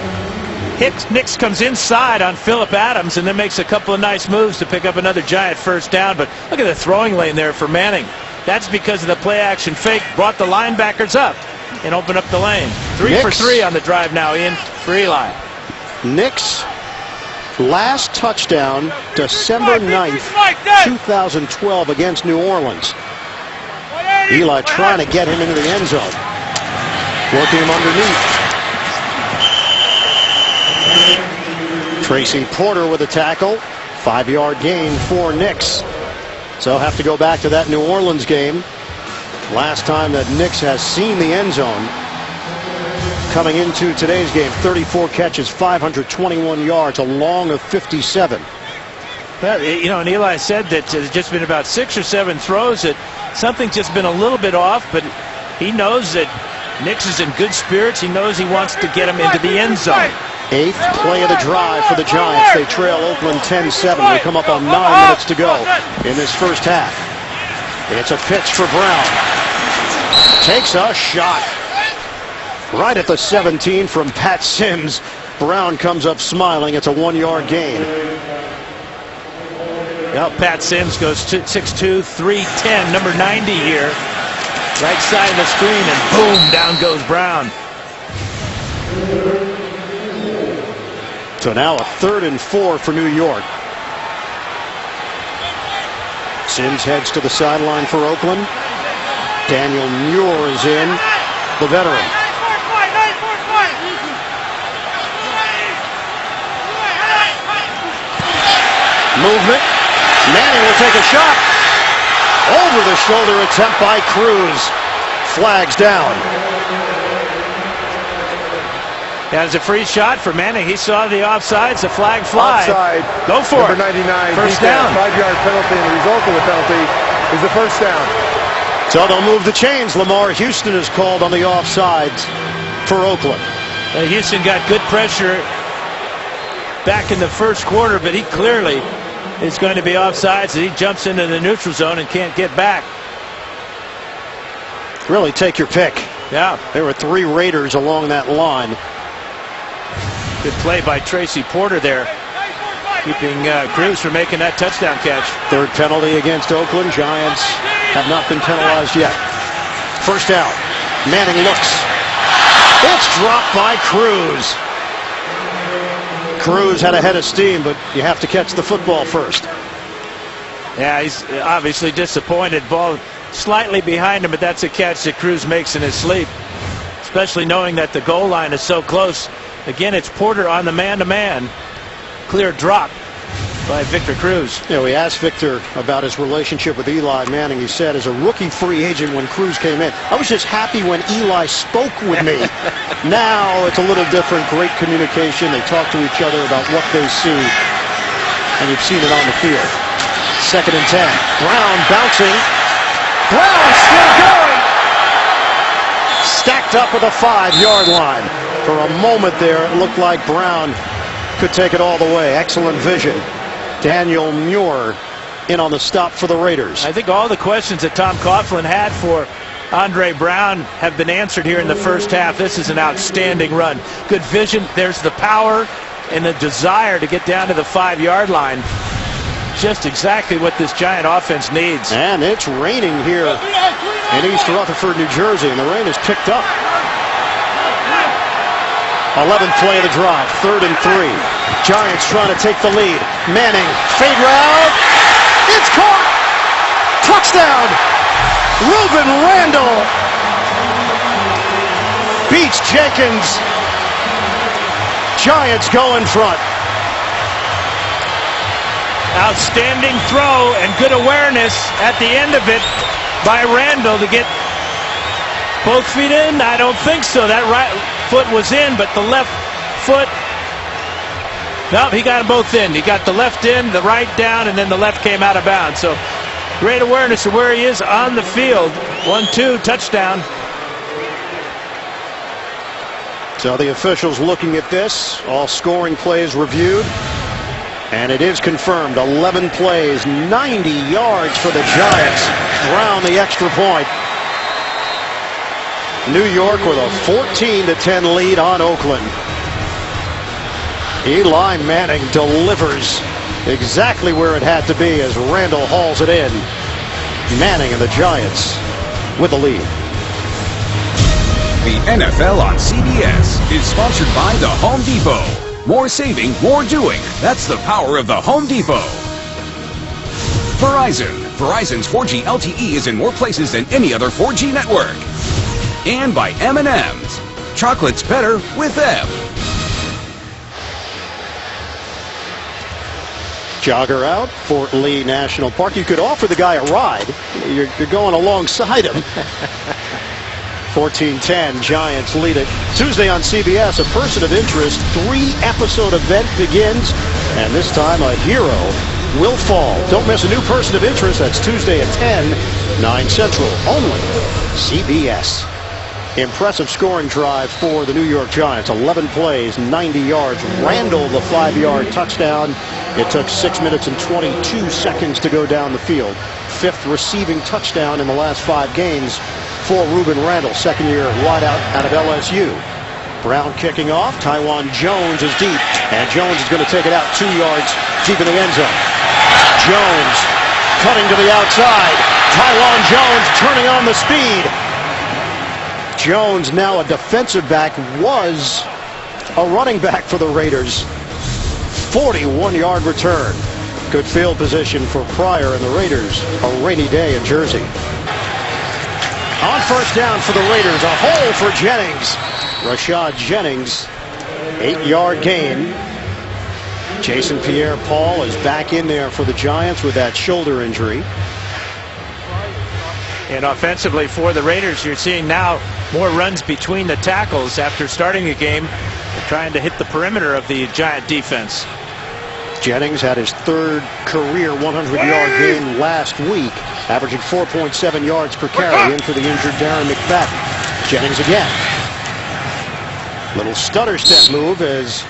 Nicks comes inside on Phillip Adams and then makes a couple of nice moves to pick up another Giant first down. But look at the throwing lane there for Manning. That's because of the play action fake. Brought the linebackers up and opened up the lane. 3 for 3 on the drive now in for Eli. Nicks' last touchdown, December 9th, 2012 against New Orleans. Eli trying to get him into the end zone. Working him underneath. Tracy Porter with a tackle. 5-yard gain for Nicks. So he'll have to go back to that New Orleans game. Last time that Nicks has seen the end zone. Coming into today's game, 34 catches, 521 yards, a long of 57. Well, you know, and Eli said that there's just been about 6 or 7 throws that something's just been a little bit off, but he knows that Nicks is in good spirits. He knows he wants to get him into the end zone. 8th play of the drive for the Giants. They trail Oakland 10-7. They come up on 9 minutes to go in this first half. It's a pitch for Brown. Takes a shot. Right at the 17 from Pat Sims. Brown comes up smiling. It's a 1-yard gain. Well, Pat Sims goes 6'2", 310, number 90 here. Right side of the screen, and boom, down goes Brown. So now a 3rd and 4 for New York. Sims heads to the sideline for Oakland. Daniel Muir is in, the veteran. Movement. Manning will take a shot. Over the shoulder attempt by Cruz. Flags down. That was a free shot for Manning. He saw the offsides, the flag fly. Offside. Go for Number it. 99. First down. 5-yard penalty, and the result of the penalty is the first down. So they'll move the chains. Lamar Houston is called on the offsides for Oakland. Houston got good pressure back in the first quarter, but he clearly is going to be offsides as he jumps into the neutral zone and can't get back. Really take your pick. Yeah. There were 3 Raiders along that line. Good play by Tracy Porter there, keeping Cruz from making that touchdown catch. 3rd penalty against Oakland. Giants have not been penalized yet. First down. Manning looks. It's dropped by Cruz. Cruz had a head of steam, but you have to catch the football first. Yeah, he's obviously disappointed. Ball slightly behind him, but that's a catch that Cruz makes in his sleep, especially knowing that the goal line is so close. Again, it's Porter on the man-to-man. Clear drop by Victor Cruz. You know, we asked Victor about his relationship with Eli Manning. He said, as a rookie free agent when Cruz came in, I was just happy when Eli spoke with me. Now it's a little different. Great communication. They talk to each other about what they see, and you've seen it on the field. 2nd and 10. Brown bouncing. Brown still going. Stacked up at the 5-yard line. For a moment there, it looked like Brown could take it all the way. Excellent vision. Daniel Muir in on the stop for the Raiders. I think all the questions that Tom Coughlin had for Andre Brown have been answered here in the first half. This is an outstanding run. Good vision. There's the power and the desire to get down to the 5-yard line. Just exactly what this Giant offense needs. And it's raining here in East Rutherford, New Jersey, and the rain is picked up. 11th play of the drive, 3rd and 3. Giants trying to take the lead. Manning, fade route. It's caught. Touchdown. Reuben Randall beats Jenkins. Giants go in front. Outstanding throw and good awareness at the end of it by Randall to get both feet in. I don't think so. That right foot was in, but the left foot, no, he got them both in. He got the left in, the right down, and then the left came out of bounds. So great awareness of where he is on the field. 1-2, touchdown. So the officials looking at this, all scoring plays reviewed, and it is confirmed. 11 plays, 90 yards for the Giants around the extra point. New York with a 14-10 lead on Oakland. Eli Manning delivers exactly where it had to be as Randall hauls it in. Manning and the Giants with the lead. The NFL on CBS is sponsored by the Home Depot. More saving, more doing. That's the power of the Home Depot. Verizon. Verizon's 4G LTE is in more places than any other 4G network. And by M&M's. Chocolate's better with M. Jogger out, Fort Lee National Park. You could offer the guy a ride. You're going alongside him. 14-10, Giants lead it. Tuesday on CBS, a person of interest, 3-episode event begins, and this time a hero will fall. Don't miss a new person of interest. That's Tuesday at 10, 9 Central, only CBS. Impressive scoring drive for the New York Giants. 11 plays, 90 yards. Randall, the 5-yard touchdown. It took 6 minutes and 22 seconds to go down the field. 5th receiving touchdown in the last 5 games for Ruben Randall, second-year wideout out of LSU. Brown kicking off. Taiwan Jones is deep, and Jones is going to take it out 2 yards deep in the end zone. Jones cutting to the outside. Taiwan Jones turning on the speed. Jones, now a defensive back, was a running back for the Raiders. 41-yard return. Good field position for Pryor and the Raiders. A rainy day in Jersey. On first down for the Raiders, a hole for Jennings. Rashad Jennings, 8-yard gain. Jason Pierre-Paul is back in there for the Giants with that shoulder injury. And offensively for the Raiders, you're seeing now more runs between the tackles after starting a game. They're trying to hit the perimeter of the Giant defense. Jennings had his 3rd career 100-yard game last week, averaging 4.7 yards per carry in for the injured Darren McFadden. Jennings again. Little stutter step move as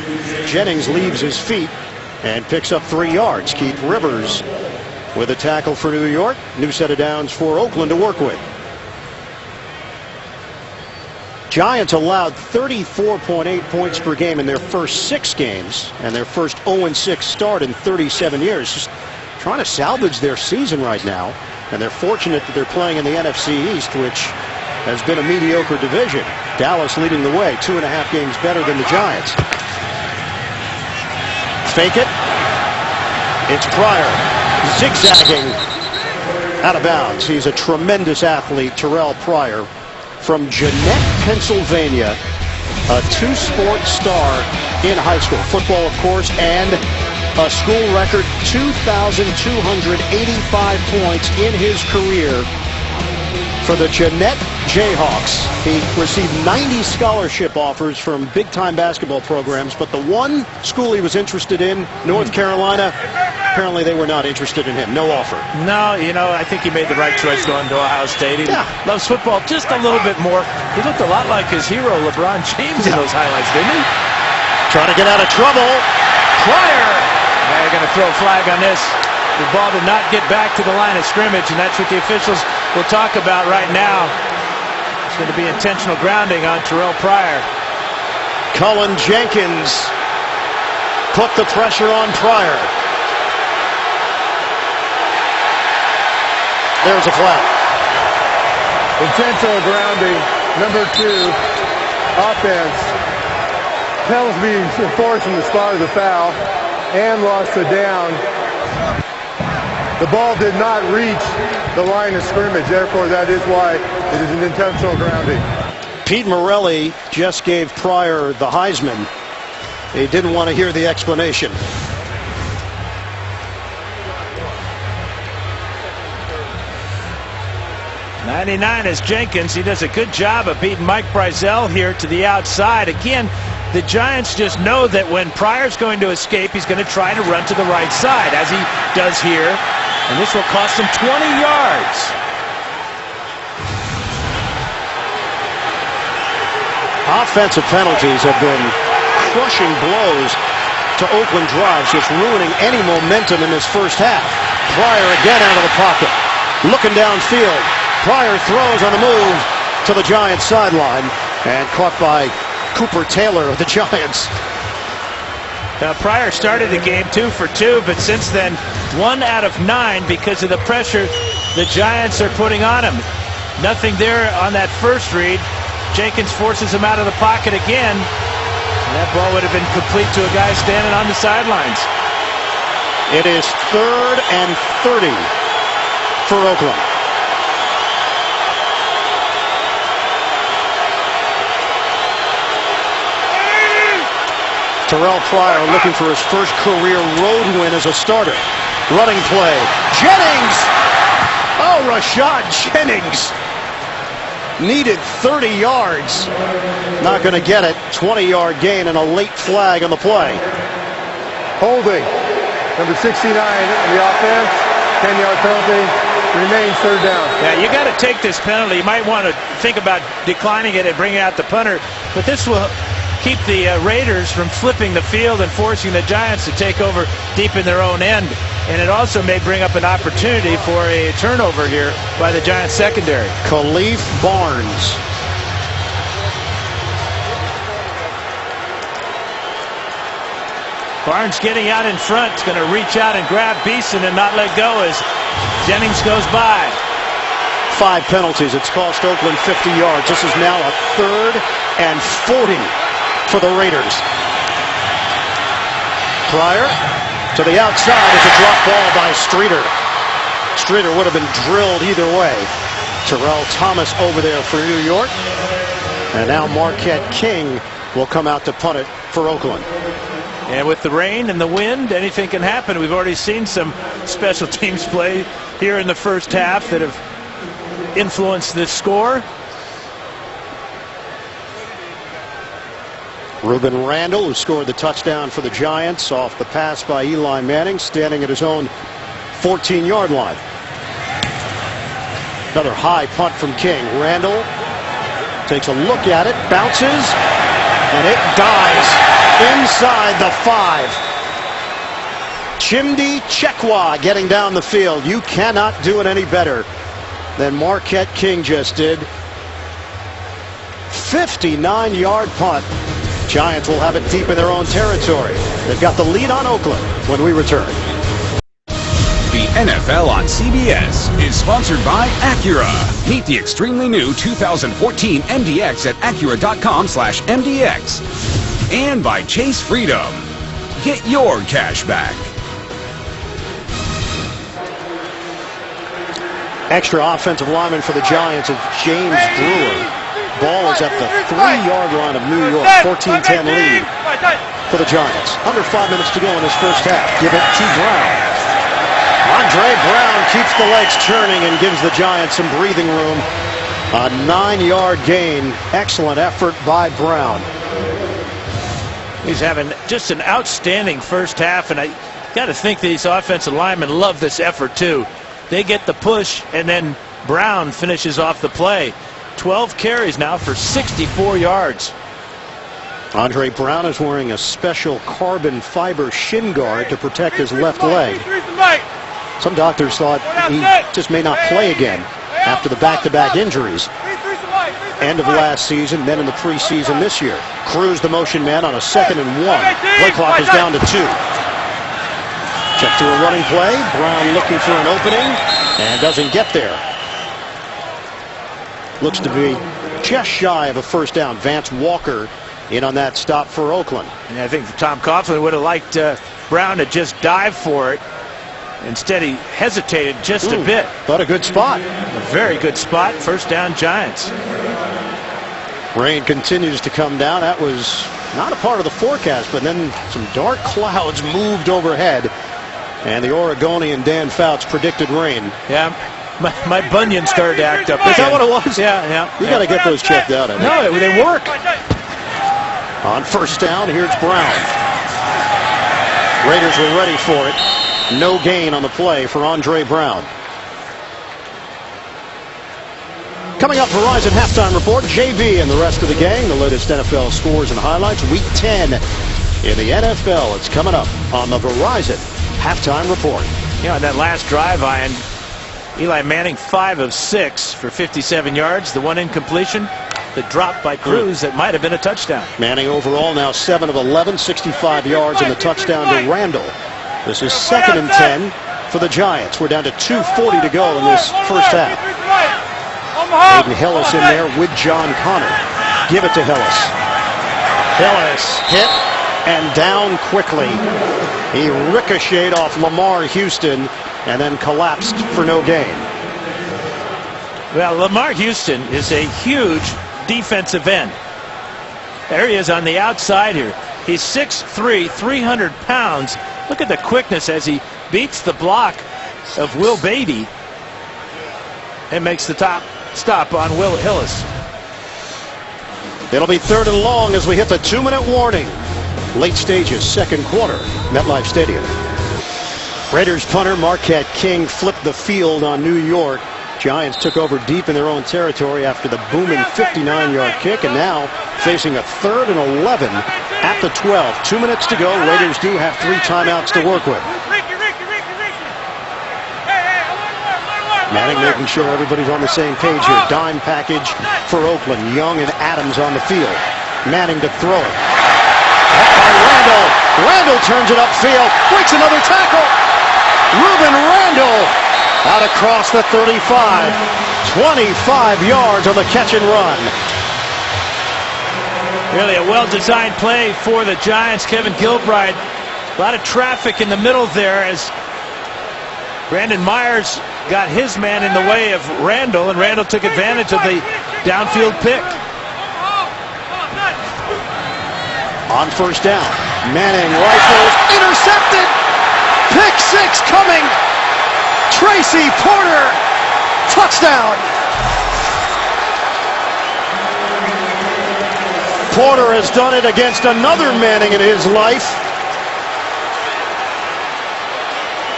Jennings leaves his feet and picks up 3 yards. Keith Rivers with a tackle for New York. New set of downs for Oakland to work with. Giants allowed 34.8 points per game in their first 6 games, and their first 0-6 start in 37 years. Just trying to salvage their season right now, and they're fortunate that they're playing in the NFC East, which has been a mediocre division. Dallas leading the way, 2.5 games better than the Giants. Fake it. It's Pryor, zigzagging out of bounds. He's a tremendous athlete, Terrelle Pryor, from Jeannette, Pennsylvania, a 2-sport star in high school. Football, of course, and a school record 2,285 points in his career for the Jeannette Jayhawks. He received 90 scholarship offers from big-time basketball programs, but the one school he was interested in, North Carolina, apparently they were not interested in him. No offer. No, you know, I think he made the right choice going to Ohio State. He loves football just a little bit more. He looked a lot like his hero, LeBron James, in those highlights, didn't he? Trying to get out of trouble. Pryor. They're going to throw a flag on this. The ball did not get back to the line of scrimmage, and that's what the officials will talk about right now. It's going to be intentional grounding on Terrelle Pryor. Cullen Jenkins put the pressure on Pryor. There's a flag. Intentional grounding, number 2, offense. Penalty being enforced from the spot of the foul and lost the down. The ball did not reach the line of scrimmage, therefore that is why it is an intentional grounding. Pete Morelli just gave Pryor the Heisman. He didn't want to hear the explanation. 99 is Jenkins. He does a good job of beating Mike Brizell here to the outside. Again, the Giants just know that when Pryor's going to escape, he's going to try to run to the right side, as he does here. And this will cost him 20 yards. Offensive penalties have been crushing blows to Oakland drives, just ruining any momentum in this first half. Pryor again out of the pocket, looking downfield. Pryor throws on the move to the Giants sideline and caught by Cooper Taylor of the Giants. Now, Pryor started the game 2 for 2, but since then 1 out of 9 because of the pressure the Giants are putting on him. Nothing there on that first read. Jenkins forces him out of the pocket again. And that ball would have been complete to a guy standing on the sidelines. It is 3rd and 30 for Oakland. Terrelle Pryor looking for his first career road win as a starter. Running play. Jennings! Oh, Rashad Jennings needed 30 yards. Not going to get it. 20-yard gain and a late flag on the play. Holding. Number 69 in the offense. 10-yard penalty. Remains 3rd down. Yeah, you got to take this penalty. You might want to think about declining it and bringing out the punter. But this will keep the Raiders from flipping the field and forcing the Giants to take over deep in their own end. And it also may bring up an opportunity for a turnover here by the Giants secondary. Khalif Barnes. Barnes getting out in front, going to reach out and grab Beeson and not let go as Jennings goes by. 5 penalties. It's cost Oakland 50 yards. This is now a 3rd and 40 for the Raiders. Pryor to the outside. It's a drop ball by Streeter. Streeter would have been drilled either way. Terrell Thomas over there for New York. And now Marquette King will come out to punt it for Oakland. And with the rain and the wind, anything can happen. We've already seen some special teams play here in the first half that have influenced this score. Ruben Randall, who scored the touchdown for the Giants off the pass by Eli Manning, standing at his own 14-yard line. Another high punt from King. Randall takes a look at it, bounces, and it dies inside the 5. Chimdi Chekwa getting down the field. You cannot do it any better than Marquette King just did. 59-yard punt. Giants will have it deep in their own territory. They've got the lead on Oakland when we return. The NFL on CBS is sponsored by Acura. Meet the extremely new 2014 MDX at Acura.com/MDX. And by Chase Freedom. Get your cash back. Extra offensive lineman for the Giants is James Brewer. Ball is at the 3-yard line of New York. 14-10 lead for the Giants. Under 5 minutes to go in this first half. Give it to Brown. Andre Brown keeps the legs churning and gives the Giants some breathing room. A 9-yard gain. Excellent effort by Brown. He's having just an outstanding first half, and I got to think these offensive linemen love this effort too. They get the push, and then Brown finishes off the play. 12 carries now for 64 yards. Andre Brown is wearing a special carbon fiber shin guard to protect his left leg. Some doctors thought he just may not play again after the back-to-back injuries. End of last season, then in the preseason this year. Cruz the motion man on a 2nd and 1. Play clock is down to 2. Check to a running play. Brown looking for an opening and doesn't get there. Looks to be just shy of a first down. Vance Walker in on that stop for Oakland. And I think Tom Coughlin would have liked Brown to just dive for it. Instead, he hesitated just a bit. But a good spot. A very good spot. First down, Giants. Rain continues to come down. That was not a part of the forecast, but then some dark clouds moved overhead. And the Oregonian Dan Fouts predicted rain. Yeah, My bunion started to act up. Is that what it was? Yeah. You got to get those checked out, I think. No, they work. On first down, here's Brown. Raiders were ready for it. No gain on the play for Andre Brown. Coming up, Verizon Halftime Report, JV and the rest of the gang. The latest NFL scores and highlights. Week 10 in the NFL. It's coming up on the Verizon Halftime Report. Yeah, on that last drive, Ian, Eli Manning 5 of 6 for 57 yards. The one incompletion, the drop by Cruz that might have been a touchdown. Manning overall now 7 of 11, 65 yards, and the touchdown to Randall. This is 2nd and 10 for the Giants. We're down to 2:40 to go in this first half. Hayden Hillis in there with John Connor. Give it to Hillis. Hillis hit and down quickly. He ricocheted off Lamar Houston and then collapsed for no gain. Well, Lamar Houston is a huge defensive end. There he is on the outside here. He's 6'3", 300 pounds. Look at the quickness as he beats the block of Will Beatty and makes the top stop on Will Hillis. It'll be 3rd and long as we hit the 2-minute warning. Late stages, second quarter, MetLife Stadium. Raiders punter Marquette King flipped the field on New York. Giants took over deep in their own territory after the booming 59-yard kick, and now facing a 3rd and 11 at the 12. 2 minutes to go. Raiders do have 3 timeouts to work with. Manning making sure everybody's on the same page here. Dime package for Oakland. Young and Adams on the field. Manning to throw it. By Randall. Randall turns it upfield. Breaks another tackle. Ruben Randall out across the 35. 25 yards on the catch and run. Really a well-designed play for the Giants. Kevin Gilbride. A lot of traffic in the middle there as Brandon Myers got his man in the way of Randall, and Randall took advantage of the downfield pick. On first down, Manning rifles, intercepted, pick 6 coming, Tracy Porter, touchdown. Porter has done it against another Manning in his life.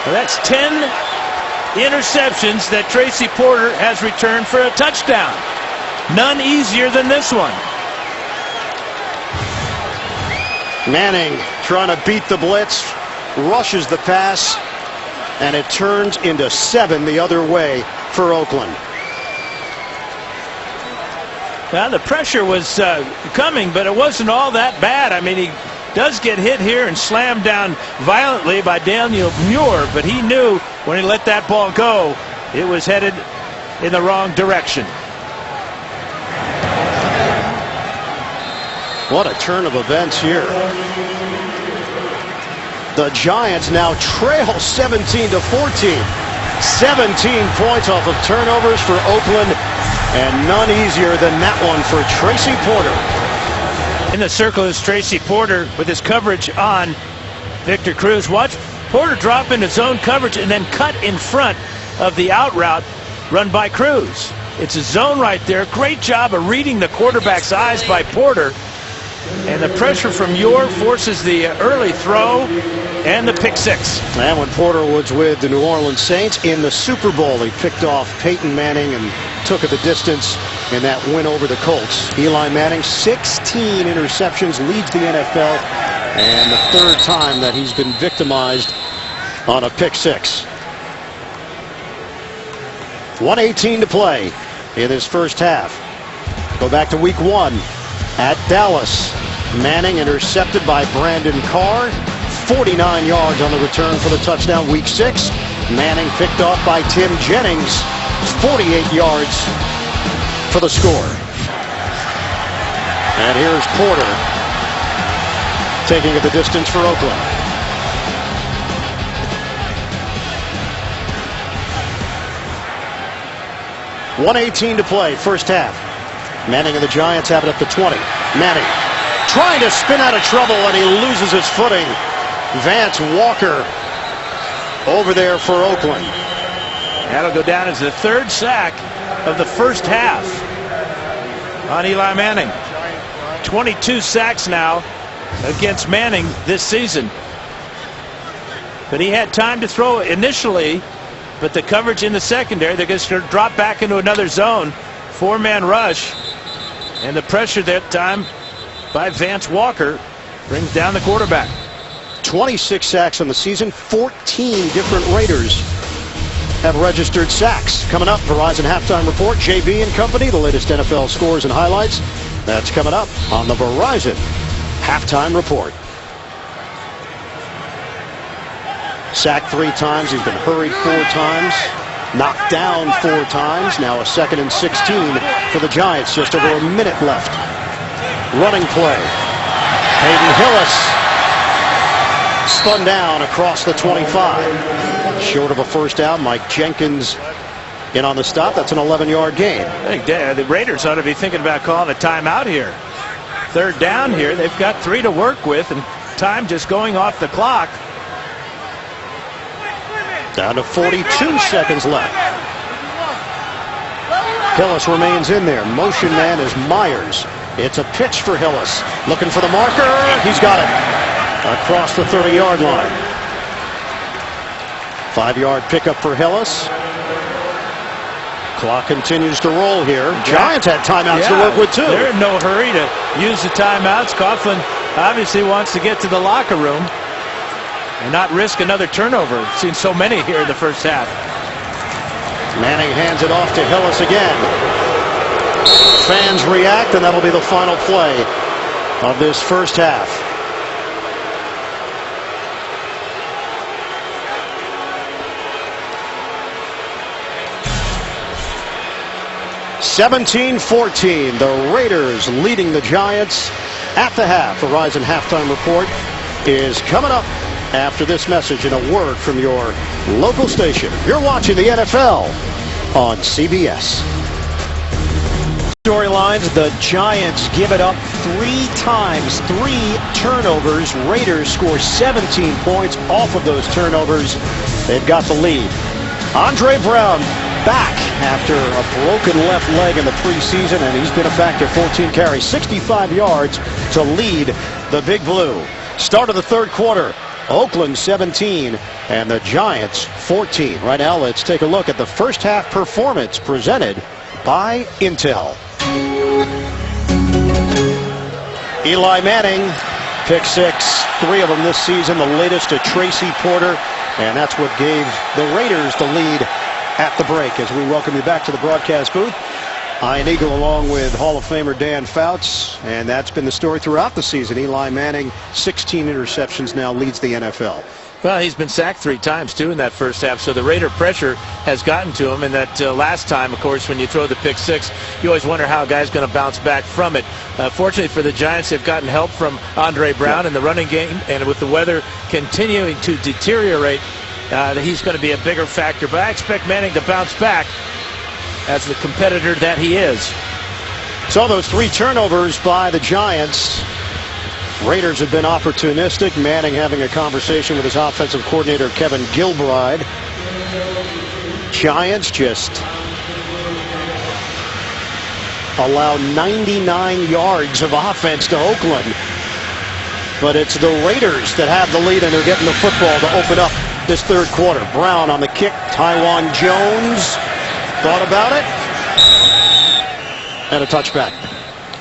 Well, that's 10 interceptions that Tracy Porter has returned for a touchdown. None easier than this one. Manning trying to beat the blitz, rushes the pass, and it turns into 7 the other way for Oakland. Well, the pressure was coming, but it wasn't all that bad. I mean, he does get hit here and slammed down violently by Daniel Muir, but he knew when he let that ball go, it was headed in the wrong direction. What a turn of events here. The Giants now trail 17-14. 17 points off of turnovers for Oakland, and none easier than that one for Tracy Porter. In the circle is Tracy Porter with his coverage on Victor Cruz. Watch Porter drop into zone coverage and then cut in front of the out route run by Cruz. It's a zone right there. Great job of reading the quarterback's eyes by Porter. And the pressure from Muir forces the early throw and the pick 6. And when Porter was with the New Orleans Saints in the Super Bowl, he picked off Peyton Manning and took it the distance in that win over the Colts. Eli Manning, 16 interceptions, leads the NFL, and the 3rd time that he's been victimized on a pick 6. 1:18 to play in this first half. Go back to week 1 at Dallas. Manning intercepted by Brandon Carr. 49 yards on the return for the touchdown. Week 6, Manning picked off by Tim Jennings. 48 yards for the score. And here's Porter taking it the distance for Oakland. .118 to play, first half. Manning and the Giants have it at the 20. Manning trying to spin out of trouble, and he loses his footing. Vance Walker over there for Oakland. That'll go down as the third sack of the first half on Eli Manning. 22 sacks now against Manning this season. But he had time to throw initially, but the coverage in the secondary, they're going to drop back into another zone. 4-man rush. And the pressure that time by Vance Walker brings down the quarterback. 26 sacks on the season. 14 different Raiders have registered sacks. Coming up, Verizon Halftime Report, JB and company, the latest NFL scores and highlights. That's coming up on the Verizon Halftime Report. Sacked 3 times. He's been hurried 4 times. Knocked down 4 times. Now a 2nd and 16 for the Giants. Just over a minute left. Running play. Hayden Hillis spun down across the 25. Short of a first down. Mike Jenkins in on the stop. That's an 11-yard gain. I think the Raiders ought to be thinking about calling a timeout here. 3rd down here. They've got 3 to work with, and time just going off the clock. Down to 42 seconds left. Hillis remains in there. Motion man is Myers. It's a pitch for Hillis. Looking for the marker. He's got it. Across the 30-yard line. 5-yard pickup for Hillis. Clock continues to roll here. Giants had timeouts to work with, too. They're in no hurry to use the timeouts. Coughlin obviously wants to get to the locker room and not risk another turnover. We've seen so many here in the first half. Manning hands it off to Hillis again. Fans react, and that'll be the final play of this first half. (17-14). The Raiders leading the Giants at the half. Verizon Halftime Report is coming up after this message and a word from your local station. You're watching the NFL on CBS. Storylines: the Giants give it up 3 times, 3 turnovers. Raiders score 17 points off of those turnovers. They've got the lead. Andre Brown back after a broken left leg in the preseason, and he's been a factor. 14 carries, 65 yards to lead the Big Blue. Start of the 3rd quarter. Oakland 17 and the Giants 14. Right now, let's take a look at the first half performance presented by Intel. Eli Manning, pick 6, 3 of them this season, the latest to Tracy Porter, and that's what gave the Raiders the lead at the break. As we welcome you back to the broadcast booth, Ian Eagle along with Hall of Famer Dan Fouts, and that's been the story throughout the season. Eli Manning, 16 interceptions, now leads the NFL. Well, he's been sacked 3 times, too, in that first half, so the Raider pressure has gotten to him. And that last time, of course, when you throw the pick 6, you always wonder how a guy's going to bounce back from it. Fortunately for the Giants, they've gotten help from Andre Brown in the running game, and with the weather continuing to deteriorate, he's going to be a bigger factor. But I expect Manning to bounce back as the competitor that he is. So those 3 turnovers by the Giants. Raiders have been opportunistic. Manning having a conversation with his offensive coordinator, Kevin Gilbride. Giants just allow 99 yards of offense to Oakland. But it's the Raiders that have the lead, and they're getting the football to open up this 3rd quarter. Brown on the kick. Tywan Jones thought about it. And a touchback.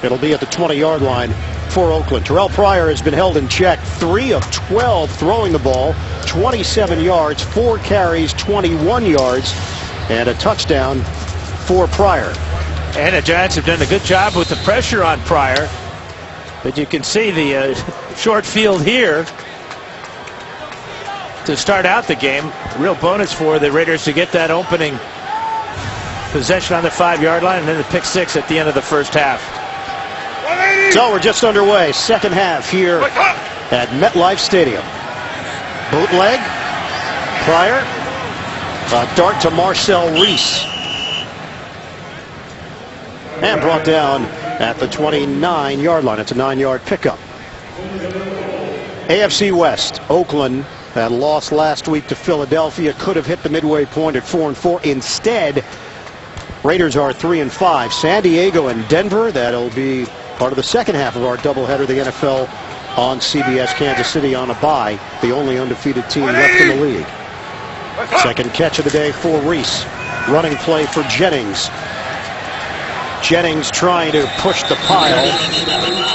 It'll be at the 20-yard line for Oakland. Terrelle Pryor has been held in check. 3 of 12 throwing the ball. 27 yards, 4 carries, 21 yards, and a touchdown for Pryor. And the Giants have done a good job with the pressure on Pryor. But you can see the short field here to start out the game. Real bonus for the Raiders to get that opening possession on the 5-yard line, and then the pick 6 at the end of the first half. So we're just underway. Second half here at MetLife Stadium. Bootleg. Pryor. A dart to Marcel Reese. And brought down at the 29-yard line. It's a 9-yard pickup. AFC West. Oakland That loss last week to Philadelphia could have hit the midway point at 4-4. Instead, Raiders are 3-5. San Diego and Denver, that'll be part of the second half of our doubleheader. The NFL on CBS. Kansas City on a bye, the only undefeated team left in the league. Second catch of the day for Reese. Running play for Jennings. Jennings trying to push the pile,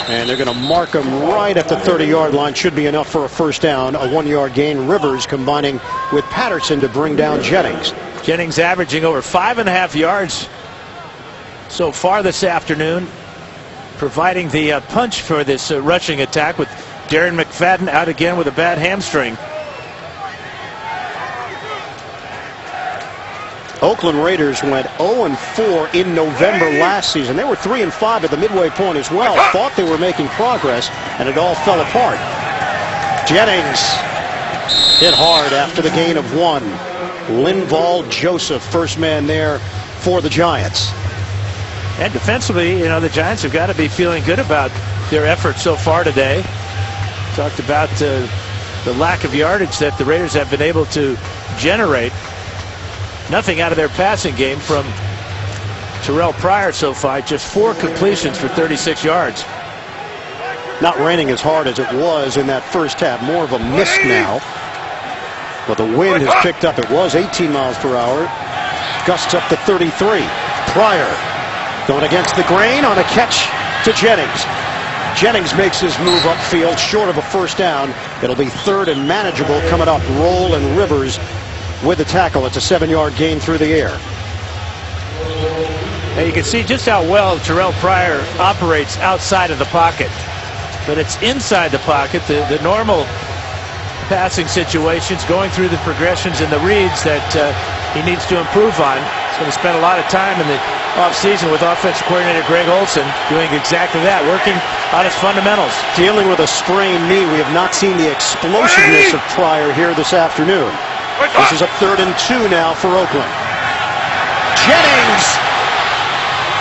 and they're going to mark him right at the 30-yard line. Should be enough for a first down. A 1-yard gain. Rivers combining with Patterson to bring down Jennings. Jennings averaging over 5.5 yards so far this afternoon, providing the punch for this rushing attack, with Darren McFadden out again with a bad hamstring. Oakland Raiders went 0-4 in November last season. They were 3-5 at the midway point as well. Thought they were making progress, and it all fell apart. Jennings hit hard after the gain of 1. Linval Joseph, first man there for the Giants. And defensively, the Giants have got to be feeling good about their efforts so far today. Talked about the lack of yardage that the Raiders have been able to generate. Nothing out of their passing game from Terrelle Pryor so far. Just 4 completions for 36 yards. Not raining as hard as it was in that first half. More of a mist now. But the wind has picked up. It was 18 miles per hour. Gusts up to 33. Pryor going against the grain on a catch to Jennings. Jennings makes his move upfield short of a first down. It'll be third and manageable coming up. Roll and Rivers with the tackle. It's a 7-yard gain through the air. And you can see just how well Terrelle Pryor operates outside of the pocket. But it's inside the pocket, the normal passing situations, going through the progressions and the reads that he needs to improve on. He's going to spend a lot of time in the offseason with offensive coordinator Greg Olson doing exactly that, working on his fundamentals. Dealing with a sprained knee, we have not seen the explosiveness of Pryor here this afternoon. This is a 3rd and 2 now for Oakland. Jennings!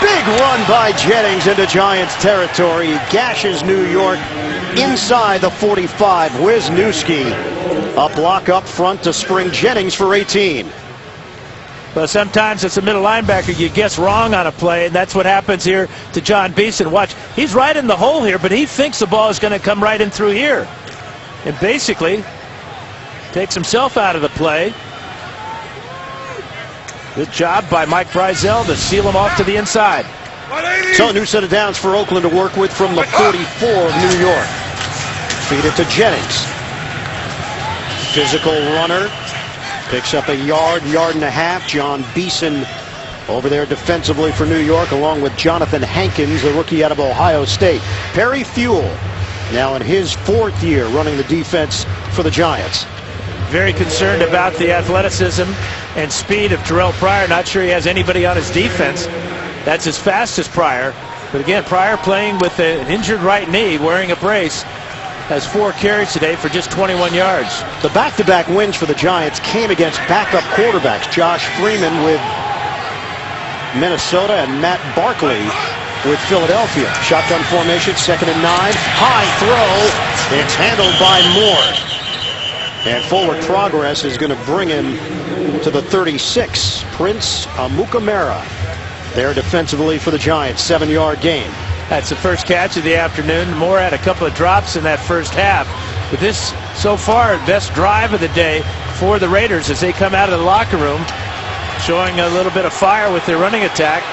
Big run by Jennings into Giants territory. He gashes New York inside the 45. Wisniewski, a block up front to spring Jennings for 18. But sometimes it's a middle linebacker. You guess wrong on a play, and that's what happens here to John Beeson. Watch, he's right in the hole here, but he thinks the ball is going to come right in through here. And basically takes himself out of the play. Good job by Mike Frizzell to seal him off to the inside. So a new set of downs for Oakland to work with from the 44 of New York. Feed it to Jennings. Physical runner. Picks up a yard and a half. John Beeson over there defensively for New York, along with Jonathan Hankins, the rookie out of Ohio State. Perry Fuel now in his 4th year running the defense for the Giants. Very concerned about the athleticism and speed of Terrelle Pryor. Not sure he has anybody on his defense that's as fast as Pryor. But again, Pryor playing with an injured right knee, wearing a brace, has 4 carries today for just 21 yards. The back-to-back wins for the Giants came against backup quarterbacks. Josh Freeman with Minnesota and Matt Barkley with Philadelphia. Shotgun formation, 2nd and 9. High throw. It's handled by Moore. And forward progress is going to bring him to the 36. Prince Amukamara there defensively for the Giants. 7-yard gain. That's the first catch of the afternoon. Moore had a couple of drops in that first half. But this, so far, best drive of the day for the Raiders as they come out of the locker room, showing a little bit of fire with their running attack.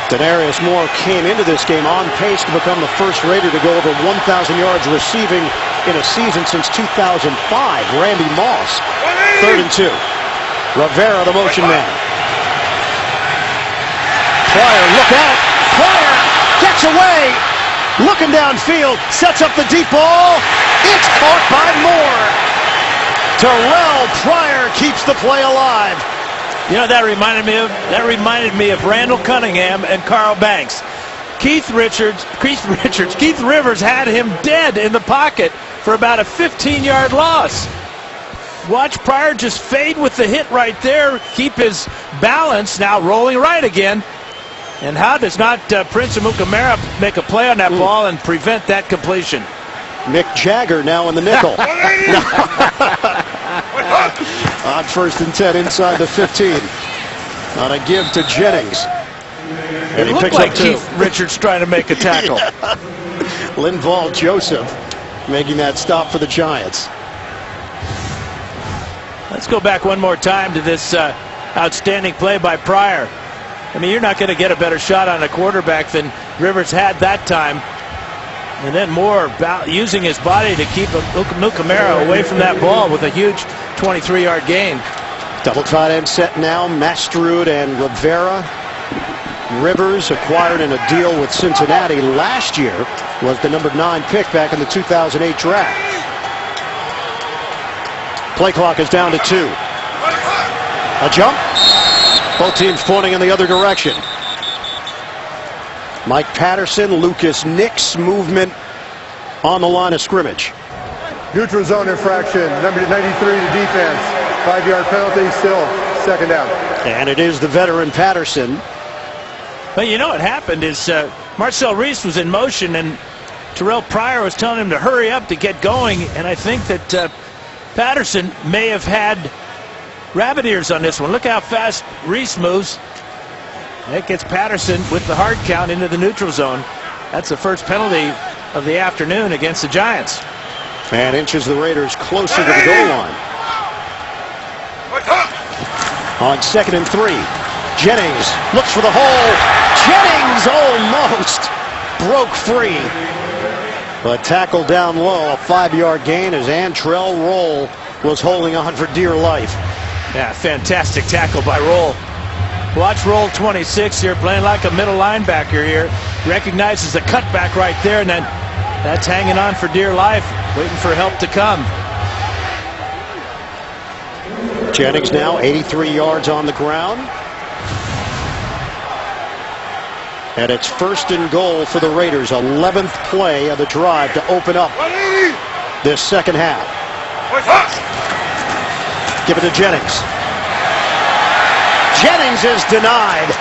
Denarius Moore came into this game on pace to become the first Raider to go over 1,000 yards receiving in a season since 2005. Randy Moss, 3rd and 2. Rivera, the motion man. Pryor, look out. Pryor gets away. Looking downfield, sets up the deep ball. It's caught by Moore. Terrelle Pryor keeps the play alive. You know, that reminded me of Randall Cunningham and Carl Banks. Keith Rivers had him dead in the pocket for about a 15-yard loss. Watch Pryor just fade with the hit right there, keep his balance, now rolling right again. And how does not Prince Amukamara make a play on that ball and prevent that completion? Mick Jagger now in the nickel. On 1st and 10 inside the 15. On a give to Jennings. And It he looked picks like up 2. Keith Richards trying to make a tackle. Linval Joseph making that stop for the Giants. Let's go back one more time to this outstanding play by Pryor. I mean, you're not going to get a better shot on a quarterback than Rivers had that time. And then Moore using his body to keep Mukamara away from that ball with a huge 23-yard gain. Double tight end set now. Mastrud and Rivera. Rivers, acquired in a deal with Cincinnati last year, was the number 9 pick back in the 2008 draft. Play clock is down to 2. A jump. Both teams pointing in the other direction. Mike Patterson, Lucas Nix movement on the line of scrimmage. Neutral zone infraction, number 93 to defense. 5-yard penalty, still 2nd down. And it is the veteran Patterson. But you know what happened is Marcel Reese was in motion and Terrelle Pryor was telling him to hurry up to get going. And I think that Patterson may have had rabbit ears on this one. Look how fast Reese moves. That gets Patterson with the hard count into the neutral zone. That's the first penalty of the afternoon against the Giants. And inches the Raiders closer to the goal line. On 2nd and 3. Jennings looks for the hole. Jennings almost broke free. But tackled down low. A 5-yard gain as Antrell Roll was holding on for dear life. Yeah, fantastic tackle by Roll. Watch Roll 26 here, playing like a middle linebacker here. Recognizes the cutback right there, and then that's hanging on for dear life, waiting for help to come. Jennings now 83 yards on the ground. And it's 1st and goal for the Raiders. 11th play of the drive to open up this second half. Give it to Jennings. Jennings is denied.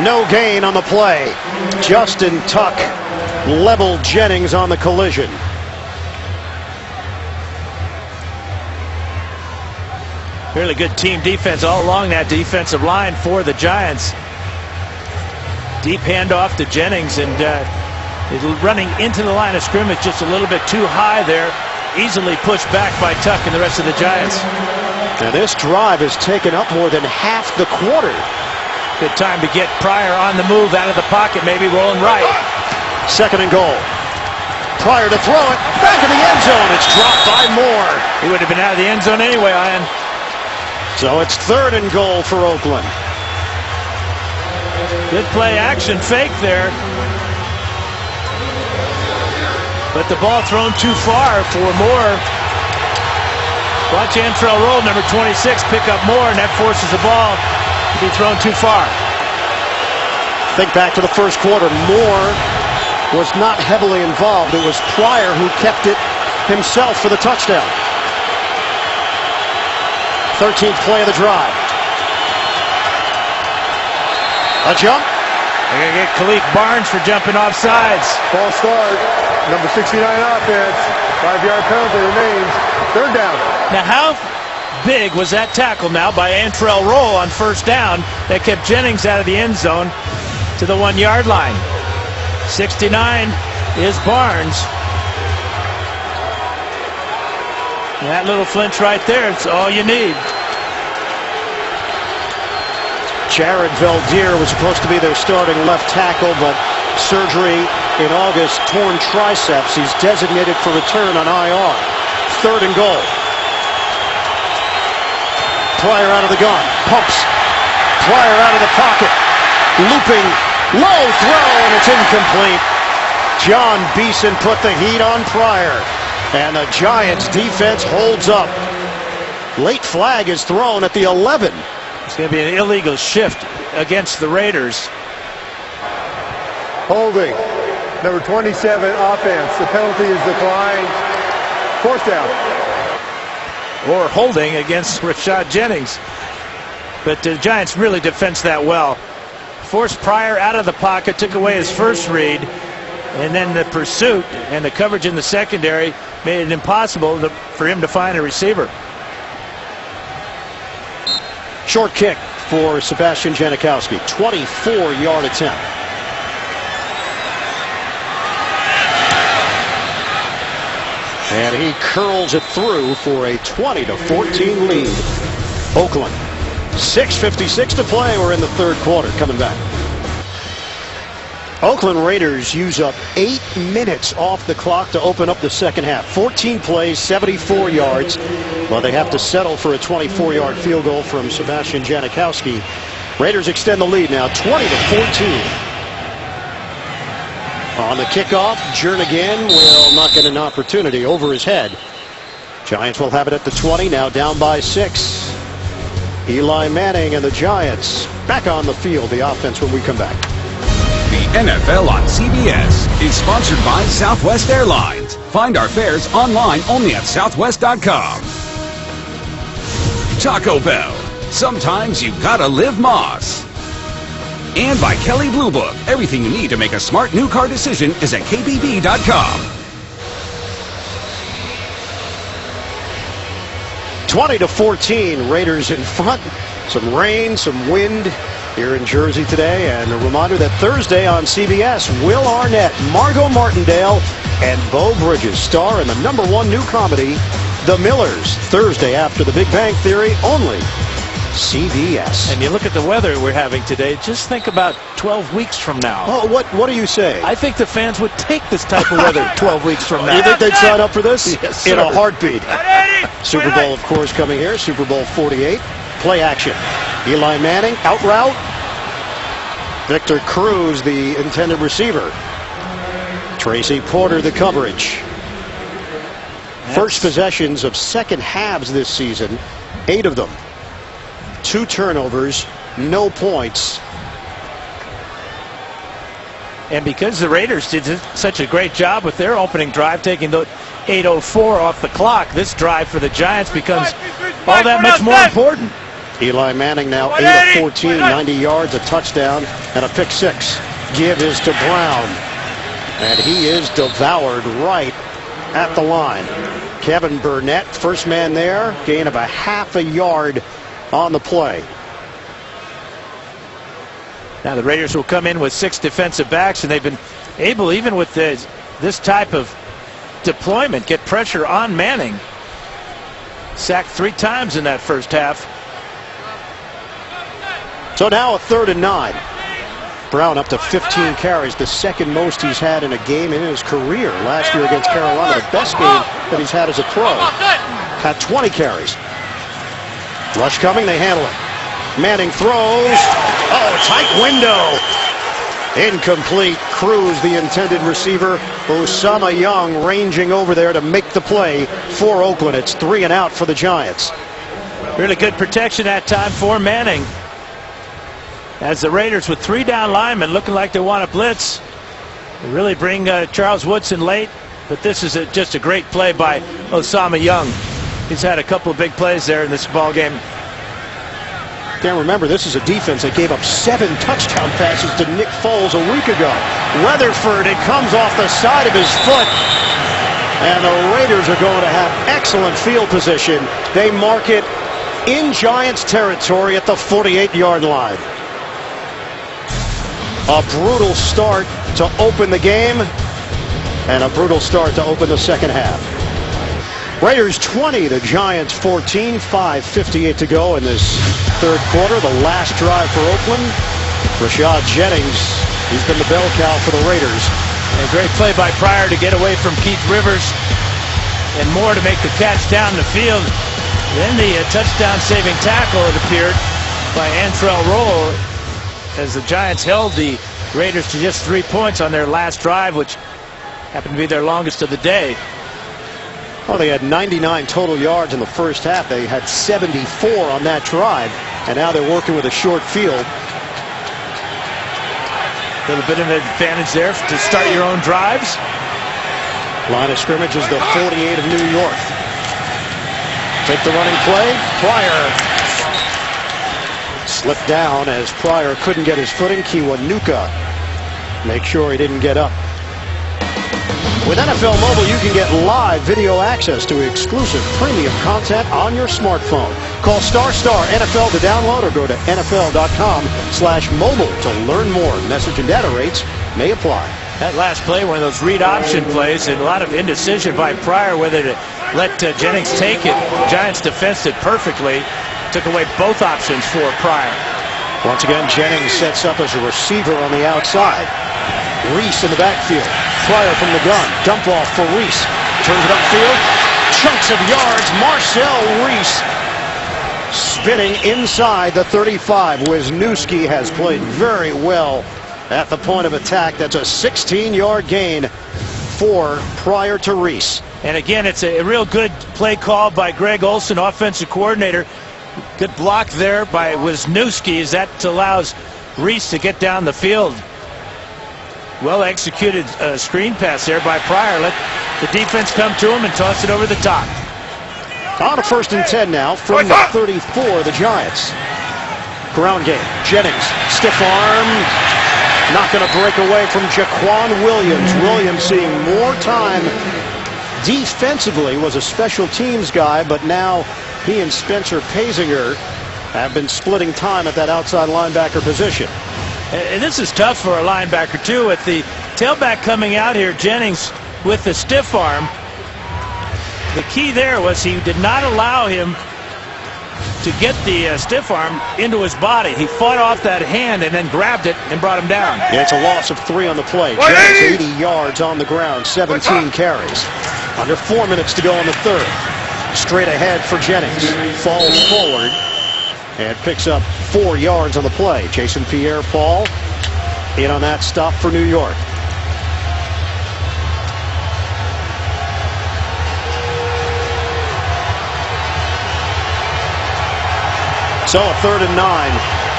No gain on the play. Justin Tuck leveled Jennings on the collision. Really good team defense all along that defensive line for the Giants. Deep handoff to Jennings, and is running into the line of scrimmage just a little bit too high there. Easily pushed back by Tuck and the rest of the Giants. Now this drive has taken up more than half the quarter. Good time to get Pryor on the move out of the pocket, maybe rolling right. 2nd and goal. Pryor to throw it back in the end zone. It's dropped by Moore. He would have been out of the end zone anyway, Ian. So it's 3rd and goal for Oakland. Good play action fake there. But the ball thrown too far for Moore. Watch Antrell Roll, number 26, pick up Moore, and that forces the ball to be thrown too far. Think back to the first quarter. Moore was not heavily involved. It was Pryor who kept it himself for the touchdown. 13th play of the drive. A jump. They're going to get Khalif Barnes for jumping off sides. False start, number 69 offense. 5-yard penalty remains. 3rd down. Now, how big was that tackle now by Antrell Roll on 1st down that kept Jennings out of the end zone to the 1-yard line? 69 is Barnes. And that little flinch right there, it's all you need. Jared Valdir was supposed to be their starting left tackle, but surgery in August, torn triceps. He's designated for return on IR. 3rd and goal. Pryor out of the gun, pumps. Pryor out of the pocket, looping, low throw, and it's incomplete. John Beeson put the heat on Pryor, and the Giants defense holds up. Late flag is thrown at the 11. It's going to be an illegal shift against the Raiders. Holding, number 27 offense. The penalty is declined. 4th down. Or holding against Rashad Jennings. But the Giants really defensed that well. Forced Pryor out of the pocket, took away his first read, And then the pursuit and the coverage in the secondary made it impossible for him to find a receiver. Short kick for Sebastian Janikowski. 24-yard attempt. And he curls it through for a 20-14 lead. Oakland. 6:56 to play. We're in the third quarter. Coming back. Oakland Raiders use up 8 minutes off the clock to open up the second half. 14 plays, 74 yards. Well, they have to settle for a 24-yard field goal from Sebastian Janikowski. Raiders extend the lead now, 20-14. On the kickoff, Jernigan will not get an opportunity over his head. Giants will have it at the 20, now down by 6. Eli Manning and the Giants back on the field. The offense when we come back. The NFL on CBS is sponsored by Southwest Airlines. Find our fares online only at southwest.com. Taco Bell. Sometimes you gotta live Moss. And by Kelley Blue Book. Everything you need to make a smart new car decision is at kbb.com. 20-14, Raiders in front. Some rain, some wind here in Jersey today. And a reminder that Thursday on CBS, Will Arnett, Margot Martindale, and Beau Bridges star in the #1 new comedy, The Millers. Thursday after The Big Bang Theory, only CBS. And you look at the weather we're having today, just think about 12 weeks from now. Oh, what do you say? I think the fans would take this type of weather 12 weeks from now. You think they'd sign up for this? Yes, in sir. a heartbeat. Super Bowl, of course, coming here. Super Bowl 48. Play action. Eli Manning, out route. Victor Cruz, the intended receiver. Tracy Porter, the coverage. First possessions of second halves this season, 8 of them. 2 turnovers, no points. And because the Raiders did such a great job with their opening drive, taking the 8:04 off the clock, this drive for the Giants becomes all that much more important. Eli Manning now 8 of 14, 90 yards, a touchdown, and a pick 6. Give is to Brown. And he is devoured right at the line. Kevin Burnett, first man there, gain of a half a yard on the play. Now the Raiders will come in with 6 defensive backs, and they've been able, even with this type of deployment, get pressure on Manning. Sacked 3 times in that first half. So now a 3rd and 9. Brown up to 15 carries, the second most he's had in a game in his career. Last year against Carolina, the best game that he's had as a pro. Had 20 carries. Rush coming, they handle it. Manning throws. Oh, tight window. Incomplete. Cruz, the intended receiver. Osama Young ranging over there to make the play for Oakland. It's 3 and out for the Giants. Really good protection that time for Manning. As the Raiders with 3 down linemen looking like they want to blitz. They really bring Charles Woodson late, but this is just a great play by Osama Young. He's had a couple of big plays there in this ball game. Can't remember, this is a defense that gave up 7 touchdown passes to Nick Foles a week ago. Weatherford, it comes off the side of his foot. And the Raiders are going to have excellent field position. They mark it in Giants territory at the 48-yard line. A brutal start to open the game, and a brutal start to open the second half. Raiders 20, the Giants 14, 5:58 to go in this third quarter. The last drive for Oakland. Rashad Jennings, he's been the bell cow for the Raiders. A great play by Pryor to get away from Keith Rivers, and Moore to make the catch down the field. Then the touchdown-saving tackle, it appeared, by Antrell Roll, as the Giants held the Raiders to just 3 points on their last drive, which happened to be their longest of the day. Well, they had 99 total yards in the first half. They had 74 on that drive, and now they're working with a short field. A little bit of an advantage there to start your own drives. Line of scrimmage is the 48 of New York. Take the running play. Pryor slipped down as Pryor couldn't get his footing. Kiwanuka make sure he didn't get up. With NFL Mobile, you can get live video access to exclusive premium content on your smartphone. Call ** NFL to download or go to NFL.com/mobile to learn more. Message and data rates may apply. That last play, one of those read option plays, and a lot of indecision by Pryor whether to let Jennings take it. Giants defensed it perfectly. Took away both options for Pryor. Once again, Jennings sets up as a receiver on the outside. Reese in the backfield. Pryor from the gun. Dump off for Reese. Turns it upfield. Chunks of yards. Marcel Reese spinning inside the 35. Wisniewski has played very well at the point of attack. That's a 16-yard gain for Pryor to Reese. And again, it's a real good play call by Greg Olson, offensive coordinator. Good block there by Wisniewski as that allows Reese to get down the field. Well executed screen pass there by Pryor. Let the defense come to him and toss it over the top. On a 1st and 10 now from the 34, the Giants. Ground game. Jennings, stiff arm. Not going to break away from Jaquan Williams. Williams seeing more time defensively, was a special teams guy, but now he and Spencer Pazinger have been splitting time at that outside linebacker position. And this is tough for a linebacker, too, with the tailback coming out here, Jennings, with the stiff arm. The key there was he did not allow him to get the stiff arm into his body. He fought off that hand and then grabbed it and brought him down. Yeah, it's a loss of 3 on the play. Jennings 80 yards on the ground, 17 carries. Under 4 minutes to go in the third. Straight ahead for Jennings. Falls forward and picks up 4 yards on the play. Jason Pierre-Paul in on that stop for New York. So a 3rd and 9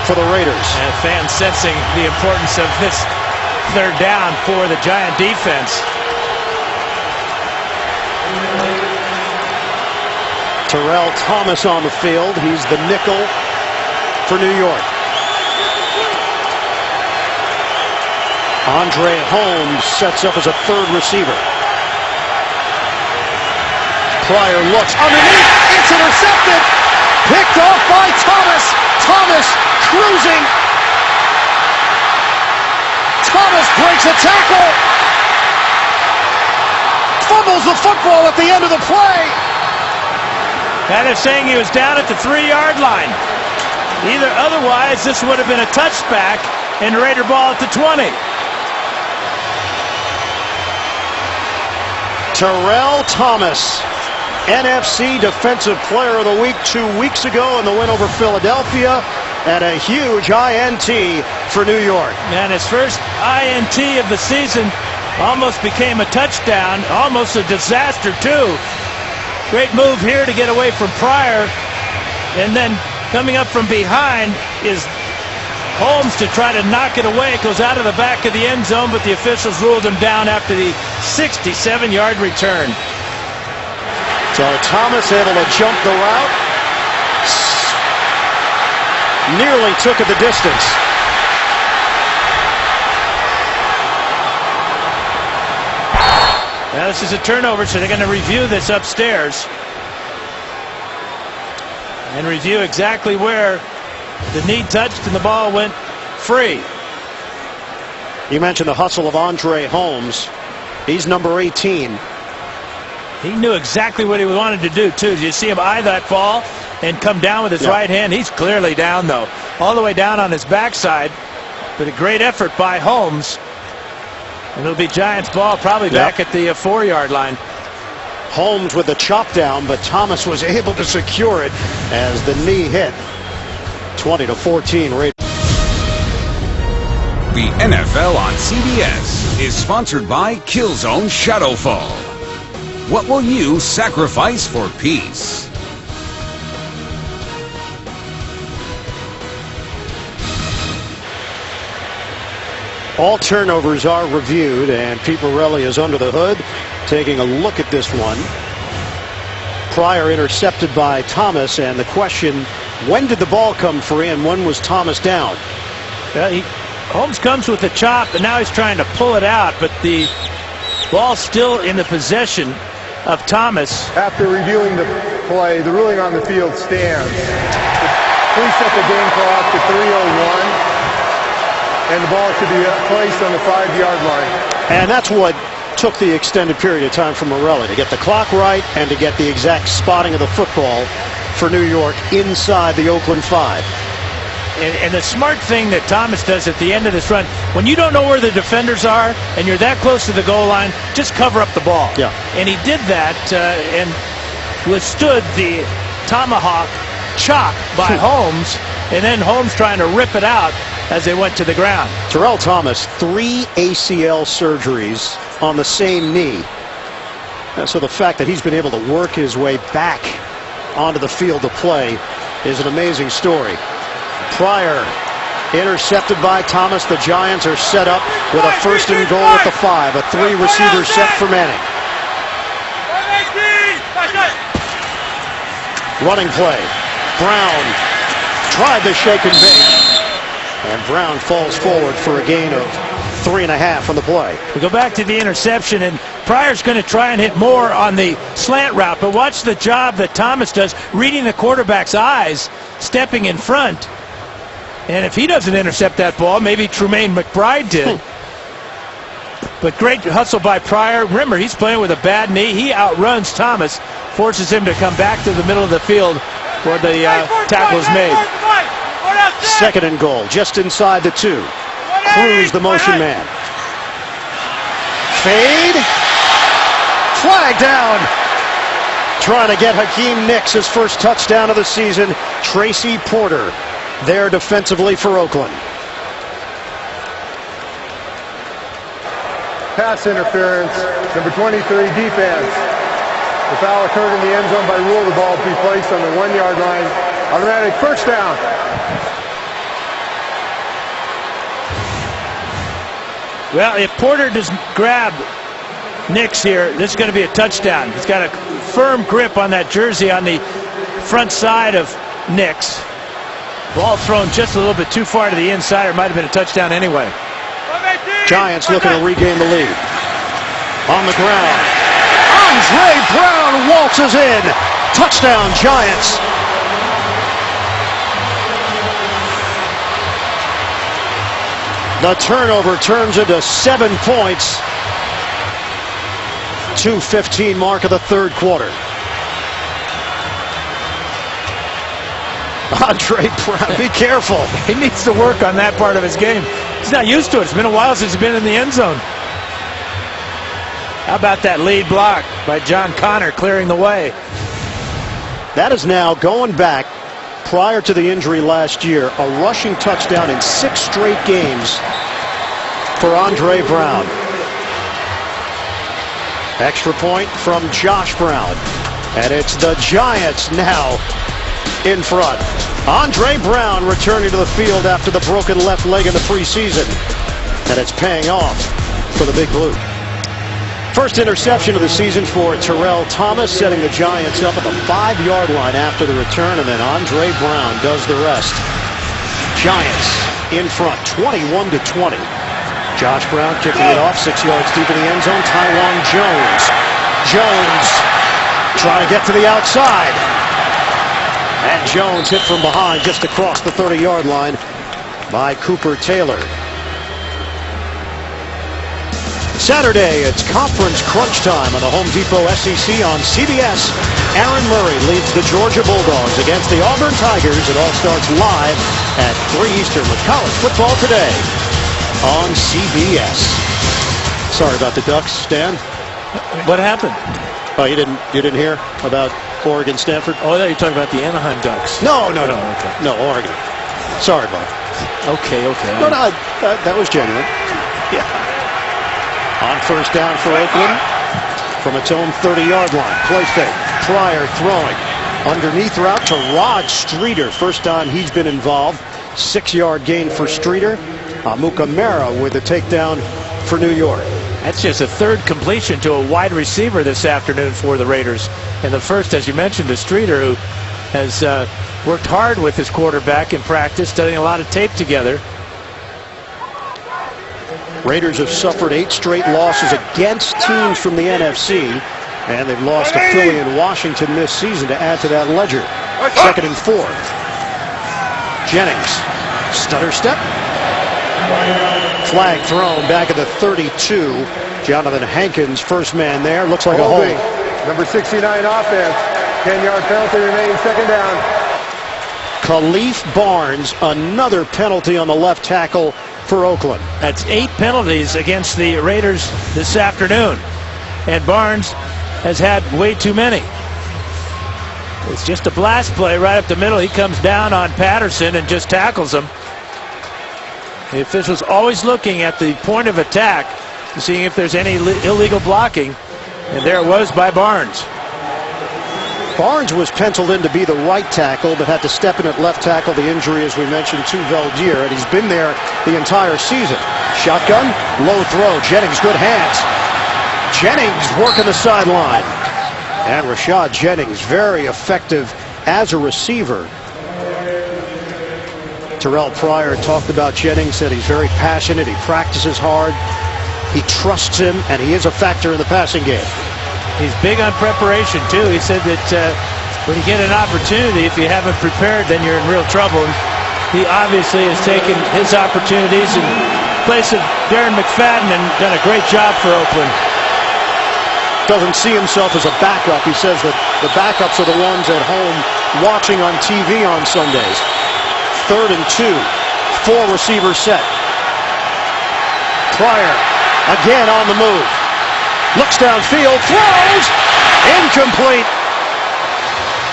for the Raiders. And fans sensing the importance of this 3rd down for the Giant defense. Terrell Thomas on the field. He's the nickel for New York. Andre Holmes sets up as a 3rd receiver. Pryor looks underneath. It's intercepted. Picked off by Thomas. Thomas cruising. Thomas breaks a tackle. Fumbles the football at the end of the play. And they're saying he was down at the 3-yard line. Otherwise, this would have been a touchback and Raider ball at the 20. Terrell Thomas, NFC Defensive Player of the Week 2 weeks ago in the win over Philadelphia, and a huge INT for New York. And his first INT of the season almost became a touchdown, almost a disaster too. Great move here to get away from Pryor, and then coming up from behind is Holmes to try to knock it away. It goes out of the back of the end zone, but the officials ruled him down after the 67-yard return. So Thomas able to jump the route. Nearly took it the distance. Now this is a turnover, so they're going to review this upstairs and review exactly where the knee touched and the ball went free. You mentioned the hustle of Andre Holmes. He's number 18. He knew exactly what he wanted to do, too. Did you see him eye that ball and come down with his right hand? He's clearly down, though. All the way down on his backside. But a great effort by Holmes. And it'll be Giants ball probably back at the 4-yard line. Holmes with the chop down, but Thomas was able to secure it as the knee hit. 20-14 Raiders. The NFL on CBS is sponsored by Killzone Shadowfall. What will you sacrifice for peace? All turnovers are reviewed, and Pete Morelli is under the hood taking a look at this one. Pryor intercepted by Thomas, and the question, when did the ball come free and when was Thomas down? Holmes comes with the chop, and now he's trying to pull it out, but the Ball still in the possession of Thomas. After reviewing the play, the ruling on the field stands. Please set the game clock to 3:01, and the ball should be placed on the 5-yard line. And that's what took the extended period of time for Morelli to get the clock right and to get the exact spotting of the football for New York inside the Oakland 5. And the smart thing that Thomas does at the end of this run, when you don't know where the defenders are and you're that close to the goal line, just cover up the ball. Yeah. And he did that and withstood the tomahawk chop by Holmes, and then Holmes trying to rip it out as they went to the ground. Terrelle Thomas, 3 ACL surgeries on the same knee. So the fact that he's been able to work his way back onto the field to play is an amazing story. Pryor intercepted by Thomas. The Giants are set up with a 1st and goal at the 5. A 3-receiver set for Manning. Running play. Brown tried the shake and bake, and Brown falls forward for a gain of 3.5 on the play. We go back to the interception, and Pryor's going to try and hit more on the slant route, but watch the job that Thomas does reading the quarterback's eyes, stepping in front. And if he doesn't intercept that ball, maybe Trumaine McBride did. But great hustle by Pryor. Remember, he's playing with a bad knee. He outruns Thomas, forces him to come back to the middle of the field where the tackle is made. 2nd and goal, just inside the 2. Cruz, the motion man. Fade. Flag down. Trying to get Hakeem Nicks his first touchdown of the season. Tracy Porter there defensively for Oakland. Pass interference, number 23, defense. The foul occurred in the end zone by rule. The ball to be placed on the 1-yard line. Automatic first down. Well, if Porter doesn't grab Nicks here, this is going to be a touchdown. He's got a firm grip on that jersey on the front side of Nicks. Ball thrown just a little bit too far to the inside. It might have been a touchdown anyway. Giants looking to regain the lead. On the ground. Andre Brown waltzes in. Touchdown, Giants. The turnover turns into 7 points. 2:15 mark of the 3rd quarter. Andre Brown, be careful. He needs to work on that part of his game. He's not used to it. It's been a while since he's been in the end zone. How about that lead block by John Connor clearing the way? That is now going back prior to the injury last year, a rushing touchdown in 6 straight games for Andre Brown. Extra point from Josh Brown. And it's the Giants now in front. Andre Brown returning to the field after the broken left leg in the preseason. And it's paying off for the Big Blue. First interception of the season for Terrelle Thomas, setting the Giants up at the 5-yard line after the return, and then Andre Brown does the rest. Giants in front, 21-20. Josh Brown kicking it off, 6 yards deep in the end zone. Tywan Jones. Jones trying to get to the outside. And Jones hit from behind just across the 30-yard line by Cooper Taylor. Saturday, it's conference crunch time on the Home Depot SEC on CBS. Aaron Murray leads the Georgia Bulldogs against the Auburn Tigers. It all starts live at 3 Eastern with college football today on CBS. Sorry about the Ducks, Stan. What happened? Oh, you didn't hear about Oregon, Stanford? Oh, I thought you were talking about the Anaheim Ducks. No. Okay. No, Oregon. Sorry, Bob. Okay. No, that was genuine. Yeah. On first down for Oakland from its own 30-yard line. Play fake. Pryor throwing. Underneath route to Rod Streeter. First time he's been involved. 6-yard gain for Streeter. Mukamara with the takedown for New York. That's just a 3rd completion to a wide receiver this afternoon for the Raiders. And the first, as you mentioned, to Streeter, who has worked hard with his quarterback in practice, studying a lot of tape together. Raiders have suffered 8 straight losses against teams from the NFC, and they've lost to Philly and Washington this season to add to that ledger. 2nd and 4. Jennings, stutter step. Flag thrown back at the 32. Jonathan Hankins, first man there. Looks like a hold. Number 69 offense. 10-yard penalty remaining, 2nd down. Khalif Barnes, another penalty on the left tackle for Oakland. That's 8 penalties against the Raiders this afternoon. And Barnes has had way too many. It's just a blast play right up the middle. He comes down on Patterson and just tackles him. The official's always looking at the point of attack to see if there's any illegal blocking. And there it was by Barnes. Barnes was penciled in to be the right tackle, but had to step in at left tackle. The injury, as we mentioned, to Valdir, and he's been there the entire season. Shotgun, low throw. Jennings, good hands. Jennings working the sideline. And Rashad Jennings, very effective as a receiver. Terrelle Pryor talked about Jennings, said he's very passionate, he practices hard, he trusts him, and he is a factor in the passing game. He's big on preparation, too. He said that when you get an opportunity, if you haven't prepared, then you're in real trouble. He obviously has taken his opportunities in place of Darren McFadden and done a great job for Oakland. Doesn't see himself as a backup. He says that the backups are the ones at home watching on TV on Sundays. 3rd and 2. 4 receiver set. Pryor again on the move. Looks downfield, throws, incomplete.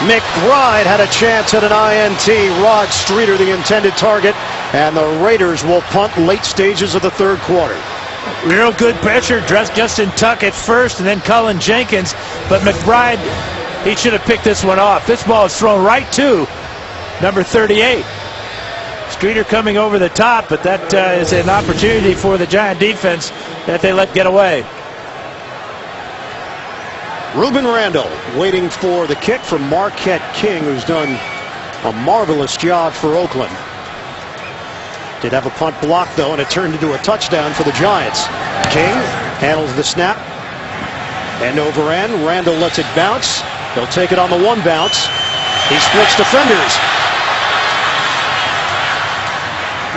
McBride had a chance at an INT. Rod Streeter, the intended target, and the Raiders will punt late stages of the 3rd quarter. Real good pressure, Justin Tuck at first, and then Cullen Jenkins. But McBride, he should have picked this one off. This ball is thrown right to number 38. Streeter coming over the top, but that is an opportunity for the Giant defense that they let get away. Ruben Randall waiting for the kick from Marquette King, who's done a marvelous job for Oakland. Did have a punt block, though, and it turned into a touchdown for the Giants. King handles the snap. End over end. Randall lets it bounce. He'll take it on the 1 bounce. He splits defenders.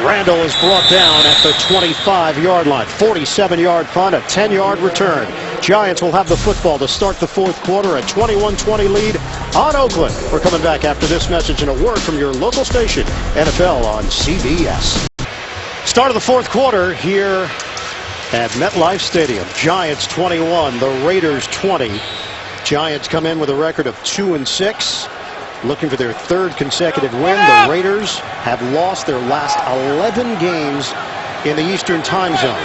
Randall is brought down at the 25-yard line. 47-yard punt, a 10-yard return. Giants will have the football to start the 4th quarter, a 21-20 lead on Oakland. We're coming back after this message and a word from your local station, NFL on CBS. Start of the 4th quarter here at MetLife Stadium. Giants 21, the Raiders 20. Giants come in with a record of 2-6. Looking for their 3rd consecutive win. The Raiders have lost their last 11 games in the Eastern Time Zone.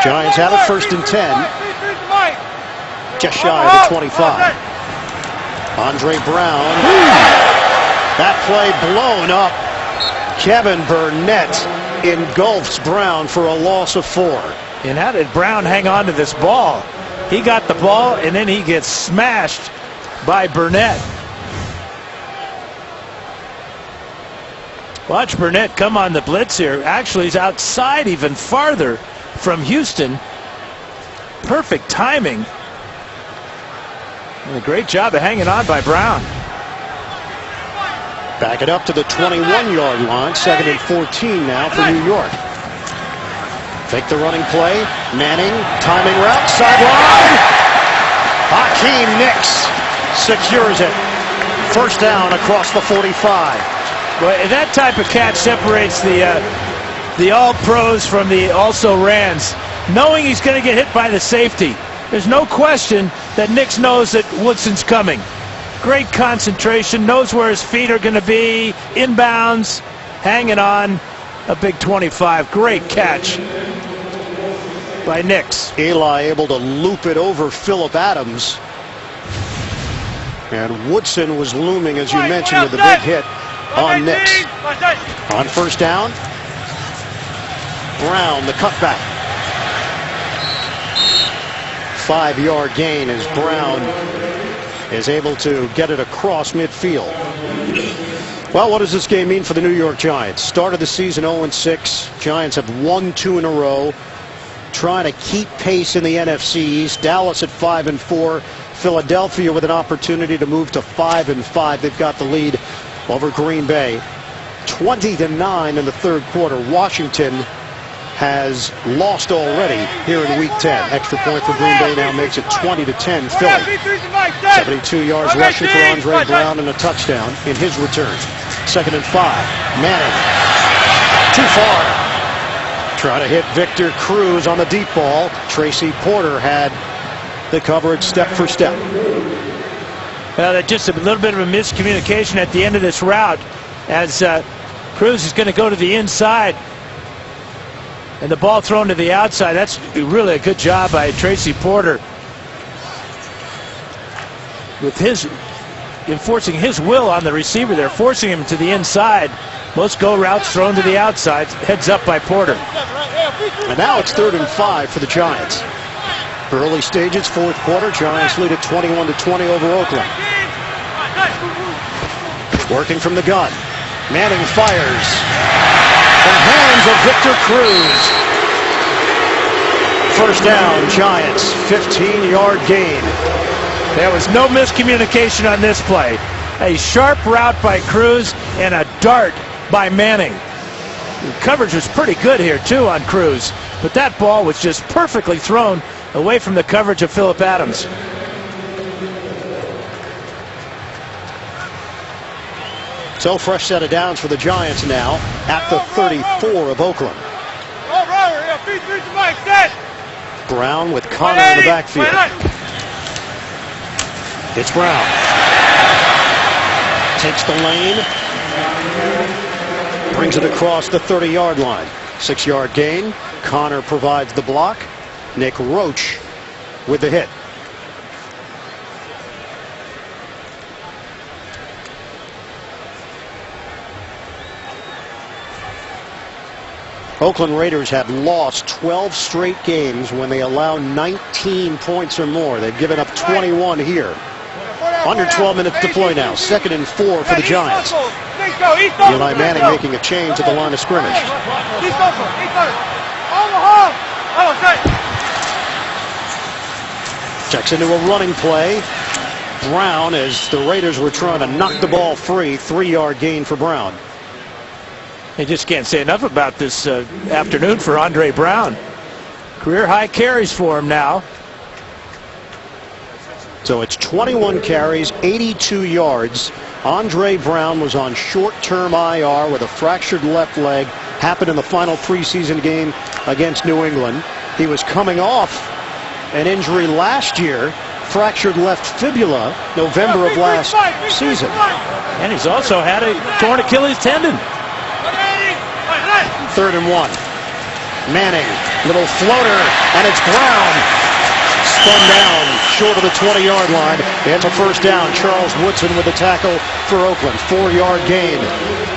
Giants have it 1st and 10. Just shy of the 25. Andre Brown. That play blown up. Kevin Burnett engulfs Brown for a loss of 4. And how did Brown hang on to this ball? He got the ball, and then he gets smashed by Burnett. Watch Burnett come on the blitz here. Actually, he's outside even farther from Houston. Perfect timing. And a great job of hanging on by Brown. Back it up to the 21-yard line. 2nd and 14 now for New York. Fake the running play. Manning, timing route, sideline. Hakeem Nicks secures it. 1st down across the 45. Well, that type of catch separates the all-pros from the also-rans. Knowing he's going to get hit by the safety. There's no question that Nicks knows that Woodson's coming. Great concentration, knows where his feet are going to be, inbounds, hanging on. A big 25. Great catch by Nicks. Eli able to loop it over Phillip Adams. And Woodson was looming, as you mentioned, with the big hit on Nicks. On 1st down, Brown, the cutback. 5-yard gain as Brown is able to get it across midfield. Well, what does this game mean for the New York Giants? Start of the season 0-6. Giants have won 2 in a row. Trying to keep pace in the NFC East. Dallas at 5-4. Philadelphia with an opportunity to move to 5-5. They've got the lead over Green Bay. 20-9 in the third quarter. Washington has lost already here in Week 10. Extra point for Green Bay now makes it 20-10 Philly. 72 yards rushing for Andre Brown and a touchdown in his return. 2nd and 5. Manning. Too far. Trying to hit Victor Cruz on the deep ball. Tracy Porter had the coverage step for step. Well, just a little bit of a miscommunication at the end of this route as Cruz is going to go to the inside and the ball thrown to the outside. That's really a good job by Tracy Porter with his enforcing his will on the receiver there, forcing him to the inside. Most go routes thrown to the outside. Heads up by Porter. And now it's 3rd and 5 for the Giants. Early stages, 4th quarter. Giants lead at 21-20 over Oakland. Working from the gun. Manning fires. The hands of Victor Cruz. First down, Giants. 15-yard gain. There was no miscommunication on this play. A sharp route by Cruz and a dart by Manning. The coverage was pretty good here too on Cruz, but that ball was just perfectly thrown away from the coverage of Phillip Adams. So fresh set of downs for the Giants now at the 34 of Oakland. Brown with Connor in the backfield. It's Brown. Takes the lane. Brings it across the 30-yard line. 6-yard gain. Connor provides the block. Nick Roach with the hit. Oakland Raiders have lost 12 straight games when they allow 19 points or more. They've given up 21 here. Under 12 minutes to play now. 2nd and 4 for the Giants. Eli Manning making a change at the line of scrimmage. Checks into a running play. Brown, as the Raiders were trying to knock the ball free. 3-yard gain for Brown. You just can't say enough about this afternoon for Andre Brown. Career high carries for him now. So it's 21 carries, 82 yards. Andre Brown was on short-term IR with a fractured left leg. Happened in the final preseason game against New England. He was coming off an injury last year, fractured left fibula, November of last season. And he's also had a torn Achilles tendon. 3rd and 1. Manning, little floater, and it's Brown. Spun down short of the 20-yard line. It's a first down. Charles Woodson with the tackle for Oakland. 4-yard gain.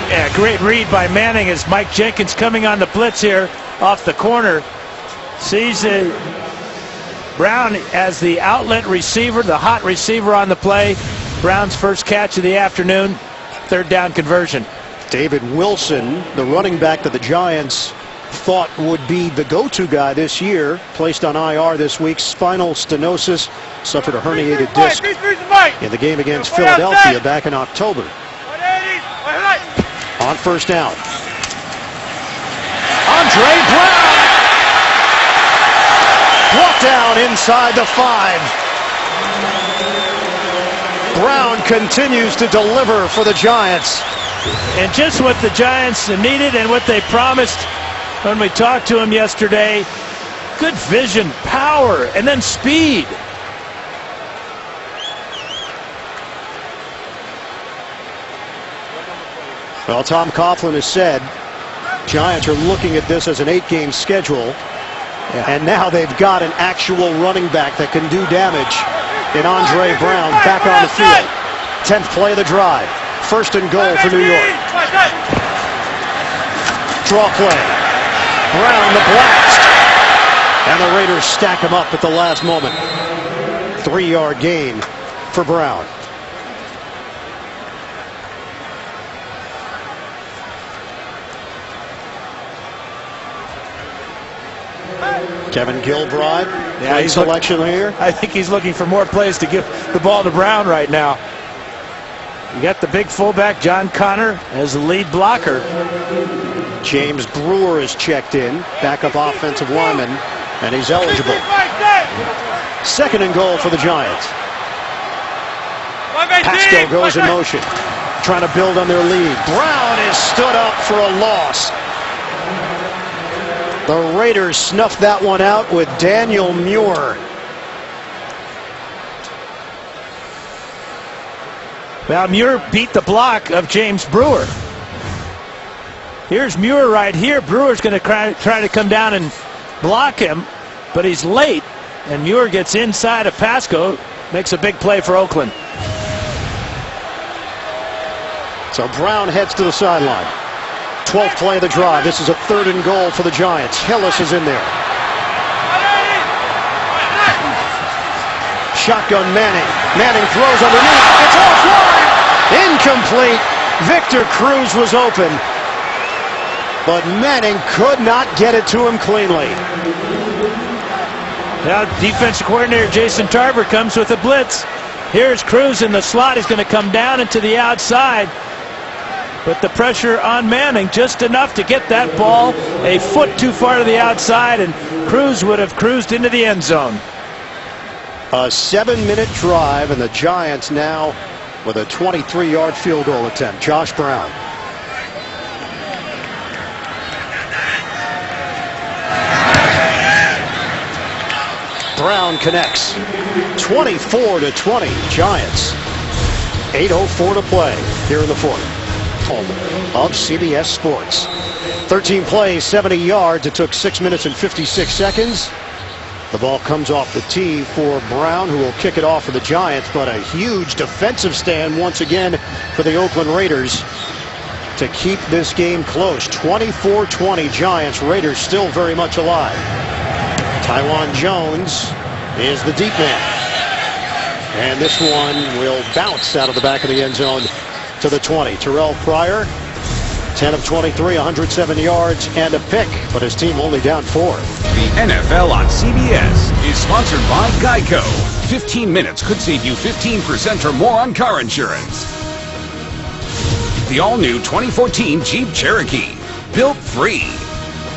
Yeah, great read by Manning as Mike Jenkins coming on the blitz here off the corner. Sees Brown as the outlet receiver, the hot receiver on the play. Brown's first catch of the afternoon. 3rd down conversion. David Wilson, the running back that the Giants thought would be the go-to guy this year, placed on IR this week. Spinal stenosis, suffered a herniated disc in the game against Philadelphia back in October. On first down, Andre Brown brought down inside the 5. Brown continues to deliver for the Giants. And just what the Giants needed and what they promised when we talked to him yesterday. Good vision, power, and then speed. Well, Tom Coughlin has said Giants are looking at this as an 8-game schedule. And now they've got an actual running back that can do damage in Andre Brown back on the field. 10th play of the drive. 1st and goal for New York. Draw play. Brown the blast. And the Raiders stack him up at the last moment. 3-yard gain for Brown. Kevin Gilbride, Yeah, great selection here. I think he's looking for more plays to give the ball to Brown right now. You got the big fullback, John Connor, as the lead blocker. James Brewer is checked in, backup offensive lineman, and he's eligible. 2nd and goal for the Giants. Pasco goes in motion, trying to build on their lead. Brown is stood up for a loss. The Raiders snuffed that one out with Daniel Muir. Well, Muir beat the block of James Brewer. Here's Muir right here. Brewer's going to try to come down and block him, but he's late, and Muir gets inside of Pasco, makes a big play for Oakland. So Brown heads to the sideline. 12th play of the drive. This is a 3rd and goal for the Giants. Hillis is in there. Shotgun Manning. Manning throws underneath. It's offline. Incomplete. Victor Cruz was open, but Manning could not get it to him cleanly. Now defensive coordinator Jason Tarver comes with a blitz. Here's Cruz in the slot. He's going to come down into the outside. But the pressure on Manning just enough to get that ball a foot too far to the outside, and Cruz would have cruised into the end zone. A 7-minute drive, and the Giants now with a 23-yard field goal attempt. Josh Brown. Brown connects. 24-20 Giants. 8:04 to play here in the 4th. Home of CBS Sports. 13 plays, 70 yards. It took 6 minutes and 56 seconds. The ball comes off the tee for Brown, who will kick it off for the Giants, but a huge defensive stand once again for the Oakland Raiders to keep this game close. 24-20 Giants. Raiders still very much alive. Tywan Jones is the deep man. And this one will bounce out of the back of the end zone to the 20. Terrelle Pryor, 10 of 23, 107 yards and a pick, but his team only down 4. The NFL on CBS is sponsored by Geico. 15 minutes could save you 15% or more on car insurance. The all-new 2014 Jeep Cherokee, built free.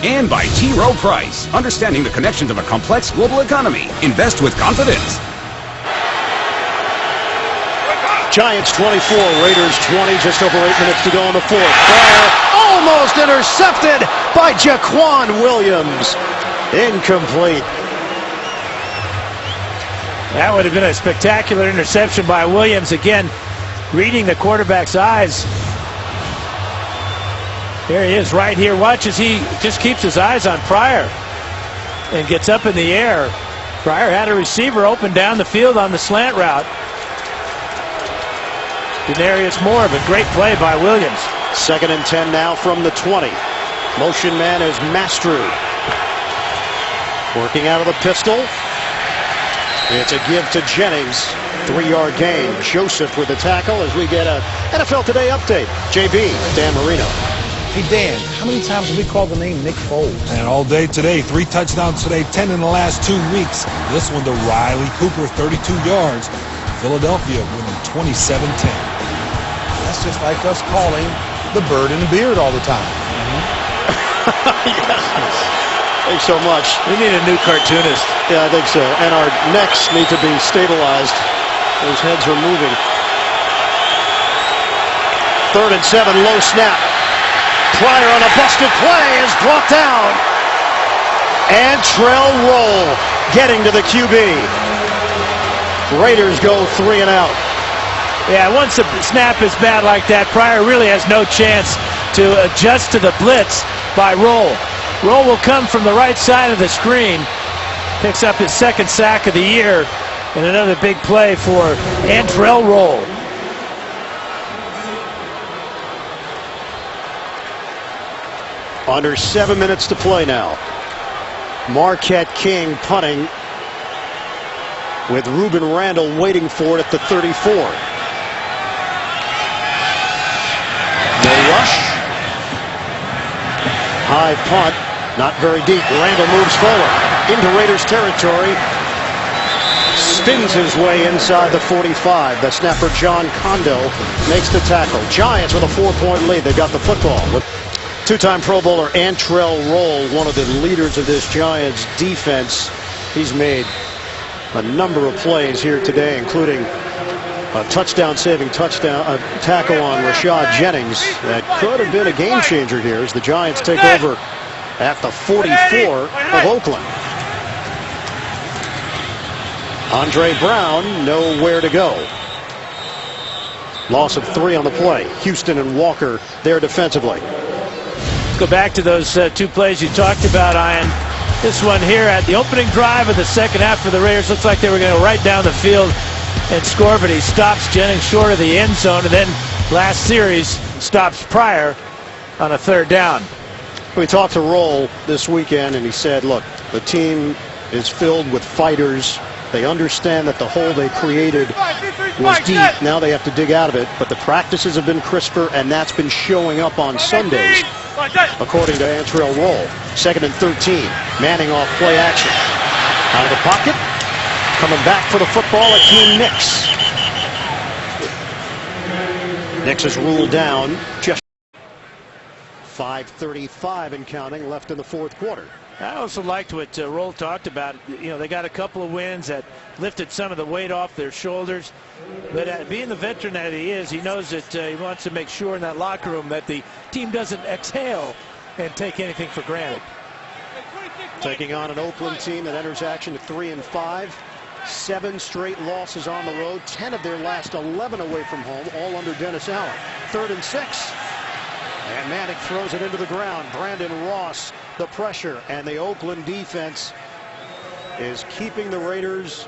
And by T. Rowe Price, understanding the connections of a complex global economy. Invest with confidence. Giants 24, Raiders 20, just over 8 minutes to go in the 4th. Pryor almost intercepted by Jaquan Williams. Incomplete. That would have been a spectacular interception by Williams. Again, reading the quarterback's eyes. There he is right here. Watch as he just keeps his eyes on Pryor and gets up in the air. Pryor had a receiver open down the field on the slant route. Denarius Moore, but great play by Williams. 2nd and 10 now from the 20. Motion man is Mastru. Working out of the pistol. It's a give to Jennings. 3-yard gain. Joseph with the tackle as we get a NFL Today update. JB, Dan Marino. Hey, Dan, how many times have we called the name Nick Foles? And all day today, 3 touchdowns today, 10 in the last 2 weeks. This one to Riley Cooper, 32 yards. Philadelphia winning 27-10. That's just like us calling the bird in the beard all the time. Yes. Thanks so much. We need a new cartoonist. Yeah, I think so. And our necks need to be stabilized. Those heads are moving. 3rd and 7, low snap. Pryor on a busted play is brought down. And Terrelle Roll getting to the QB. Raiders go 3 and out. Yeah, once the snap is bad like that, Pryor really has no chance to adjust to the blitz by Roll. Roll will come from the right side of the screen. Picks up his 2nd sack of the year. And another big play for Terrelle Roll. Under 7 minutes to play now. Marquette King punting with Ruben Randall waiting for it at the 34. No rush. High punt, not very deep. Randall moves forward. into Raiders territory. Spins his way inside the 45. The snapper John Kondo makes the tackle. Giants with a 4-point lead. They got the football. With two-time Pro Bowler Terrelle Pryor, one of the leaders of this Giants defense. He's made a number of plays here today, including a touchdown-saving tackle on Rashad Jennings. That could have been a game changer here as the Giants take over at the 44 of Oakland. Andre Brown nowhere to go. Loss of 3 on the play. Houston and Walker there defensively. Let's go back to those 2 plays you talked about, Ian. This one here at the opening drive of the second half for the Raiders. Looks like they were going to go right down the field and score, but he stops Jennings short of the end zone, and then last series stops Pryor on a 3rd down. We talked to Roll this weekend, and he said, look, the team is filled with fighters. They understand that the hole they created was deep. Now they have to dig out of it, but the practices have been crisper, and that's been showing up on Sundays, according to Terrelle Pryor. 2nd and 13. Manning off play action. Out of the pocket. Coming back for the football, Akeem Nicks. Nicks is ruled down. Just 5:35 and counting left in the 4th quarter. I also liked what Roll talked about. You know, they got a couple of wins that lifted some of the weight off their shoulders. But being the veteran that he is, he knows that he wants to make sure in that locker room that the team doesn't exhale and take anything for granted. Taking on an Oakland team that enters action at 3-5. 7 straight losses on the road. 10 of their last 11 away from home, all under Dennis Allen. 3rd and 6. And Manning throws it into the ground. Brandon Ross, the pressure, and the Oakland defense is keeping the Raiders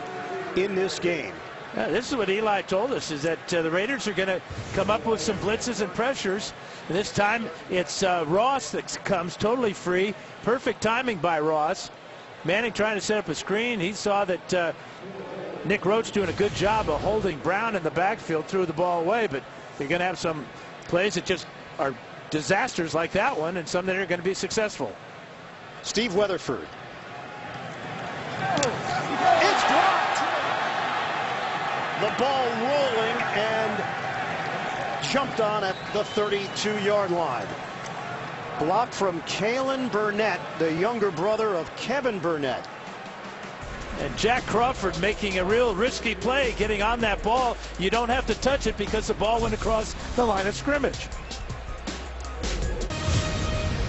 in this game. Yeah, this is what Eli told us, is that the Raiders are going to come up with some blitzes and pressures. And this time it's Ross that comes totally free. Perfect timing by Ross. Manning trying to set up a screen. He saw that Nick Roach doing a good job of holding Brown in the backfield, threw the ball away. But you're going to have some plays that just are disasters like that one, and some that are going to be successful. Steve Weatherford. It's dropped. The ball rolling and jumped on at the 32-yard line. Block from Kalen Burnett, the younger brother of Kevin Burnett. And Jack Crawford making a real risky play, getting on that ball. You don't have to touch it because the ball went across the line of scrimmage.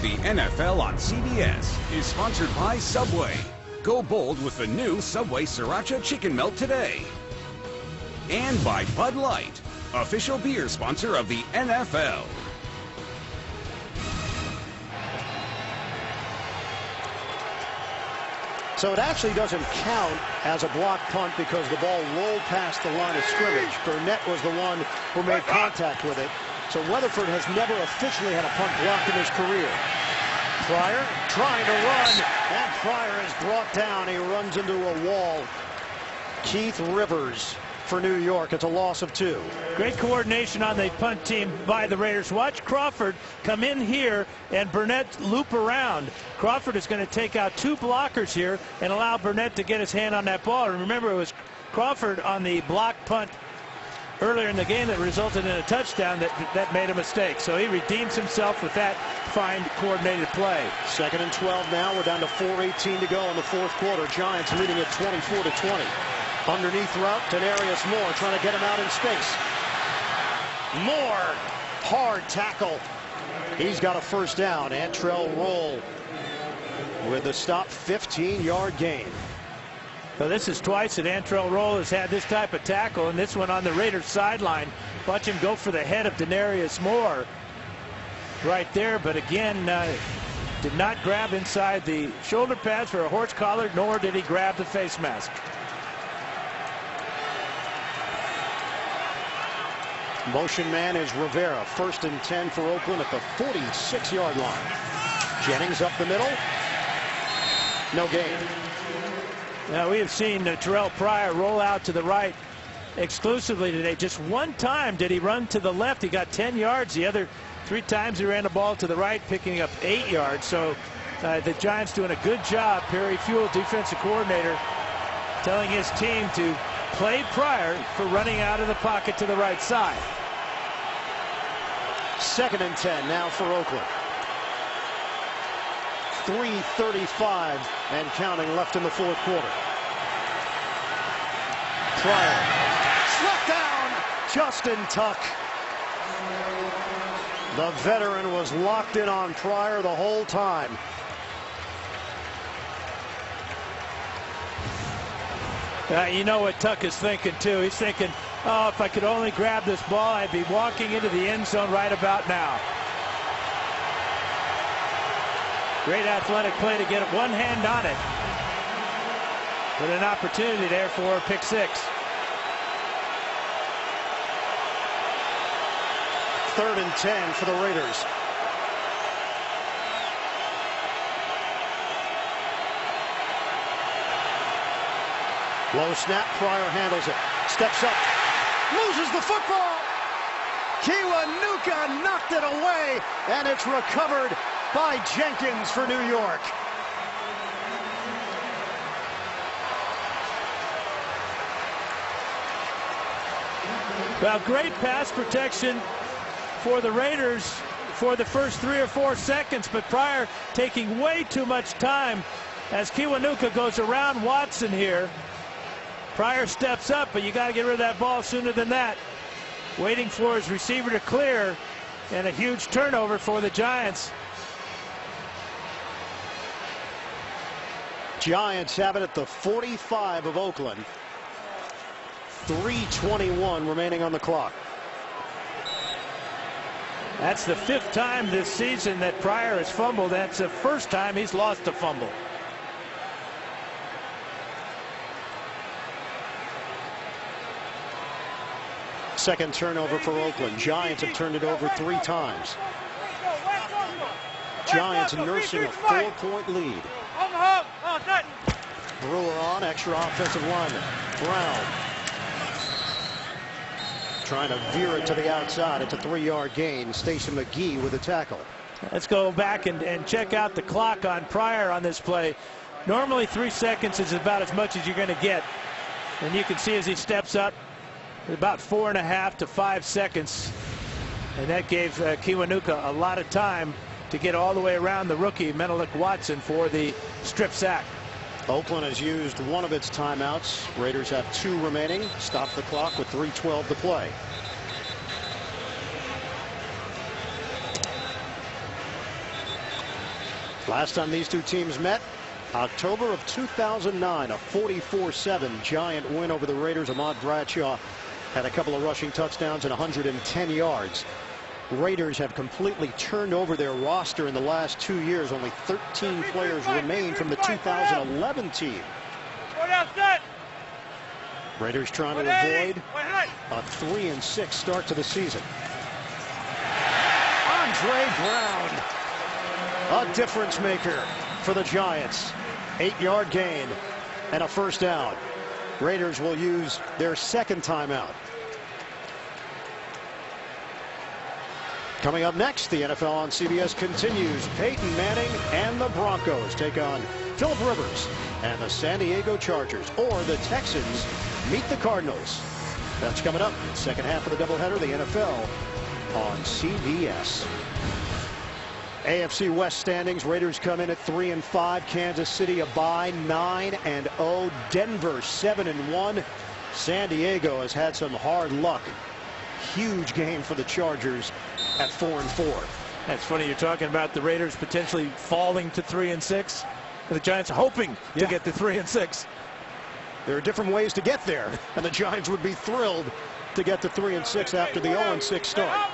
The NFL on CBS is sponsored by Subway. Go bold with the new Subway Sriracha Chicken Melt today. And by Bud Light, official beer sponsor of the NFL. So it actually doesn't count as a block punt because the ball rolled past the line of scrimmage. Burnett was the one who made contact with it. So Weatherford has never officially had a punt blocked in his career. Pryor trying to run, and Pryor is brought down. He runs into a wall. Keith Rivers for New York. It's a loss of 2. Great coordination on the punt team by the Raiders. Watch Crawford come in here and Burnett loop around. Crawford is going to take out 2 blockers here and allow Burnett to get his hand on that ball. And remember, it was Crawford on the block punt earlier in the game that resulted in a touchdown that made a mistake. So he redeems himself with that fine coordinated play. 2nd and 12 now. We're down to 4:18 to go in the 4th quarter. Giants leading at 24-20. Underneath route, Denarius Moore trying to get him out in space. Moore, hard tackle. He's got a 1st down. And Terrelle Pryor with a stop, 15-yard gain. So this is twice that Terrelle Pryor has had this type of tackle, and this one on the Raiders sideline. Watch him go for the head of Denarius Moore right there, but again, did not grab inside the shoulder pads for a horse collar, nor did he grab the face mask. Motion man is Rivera. 1st and 10 for Oakland at the 46-yard line. Jennings up the middle. No gain. Now we have seen Terrelle Pryor roll out to the right exclusively today. Just one time did he run to the left. He got 10 yards. The other 3 times he ran the ball to the right, picking up 8 yards. So The Giants doing a good job. Perry Fuel, defensive coordinator, telling his team to play Pryor for running out of the pocket to the right side. 2nd and 10 now for Oakland. 3:35 and counting left in the 4th quarter. Pryor struck down Justin Tuck. The veteran was locked in on Pryor the whole time. You know what Tuck is thinking, too. He's thinking, oh, if I could only grab this ball, I'd be walking into the end zone right about now. Great athletic play to get one hand on it. But an opportunity there for a pick six. 3rd and 10 for the Raiders. Low snap, Pryor handles it. Steps up, loses the football. Kiwanuka knocked it away, and it's recovered by Jenkins for New York. Well, great pass protection for the Raiders for the first 3 or 4 seconds, but Pryor taking way too much time as Kiwanuka goes around Watson here. Pryor steps up, but you got to get rid of that ball sooner than that. Waiting for his receiver to clear, and a huge turnover for the Giants. Giants have it at the 45 of Oakland. 3:21 remaining on the clock. That's the 5th time this season that Pryor has fumbled. That's the first time he's lost a fumble. Second turnover for Oakland. Giants have turned it over 3 times. Giants nursing a 4-point lead. Brewer on, extra offensive lineman. Brown trying to veer it to the outside. It's a 3-yard gain. Stacey McGee with a tackle. Let's go back and check out the clock on Pryor on this play. Normally 3 seconds is about as much as you're going to get. And you can see as he steps up, about 4.5 to 5 seconds. And that gave Kiwanuka a lot of time to get all the way around the rookie, Menelik Watson, for the strip sack. Oakland has used one of its timeouts. Raiders have 2 remaining. Stop the clock with 3:12 to play. Last time these two teams met, October of 2009, a 44-7 Giant win over the Raiders. Ahmad Bradshaw had a couple of rushing touchdowns and 110 yards. Raiders have completely turned over their roster in the last 2 years. Only 13 players remain from the 2011 team. Raiders trying to avoid a 3-6 start to the season. Andre Brown, a difference maker for the Giants. 8-yard gain and a first down. Raiders will use their second timeout. Coming up next, the NFL on CBS continues. Peyton Manning and the Broncos take on Phillip Rivers and the San Diego Chargers, or the Texans meet the Cardinals. That's coming up. Second half of the doubleheader, the NFL on CBS. AFC West standings. Raiders come in at 3-5. Kansas City a bye, 9-0. Denver 7-1. San Diego has had some hard luck. Huge game for the Chargers at 4-4. That's funny you're talking about the Raiders potentially falling to 3-6. The Giants hoping to get to 3-6. There are different ways to get there, and the Giants would be thrilled to get to 3-6 after the 0-6 start.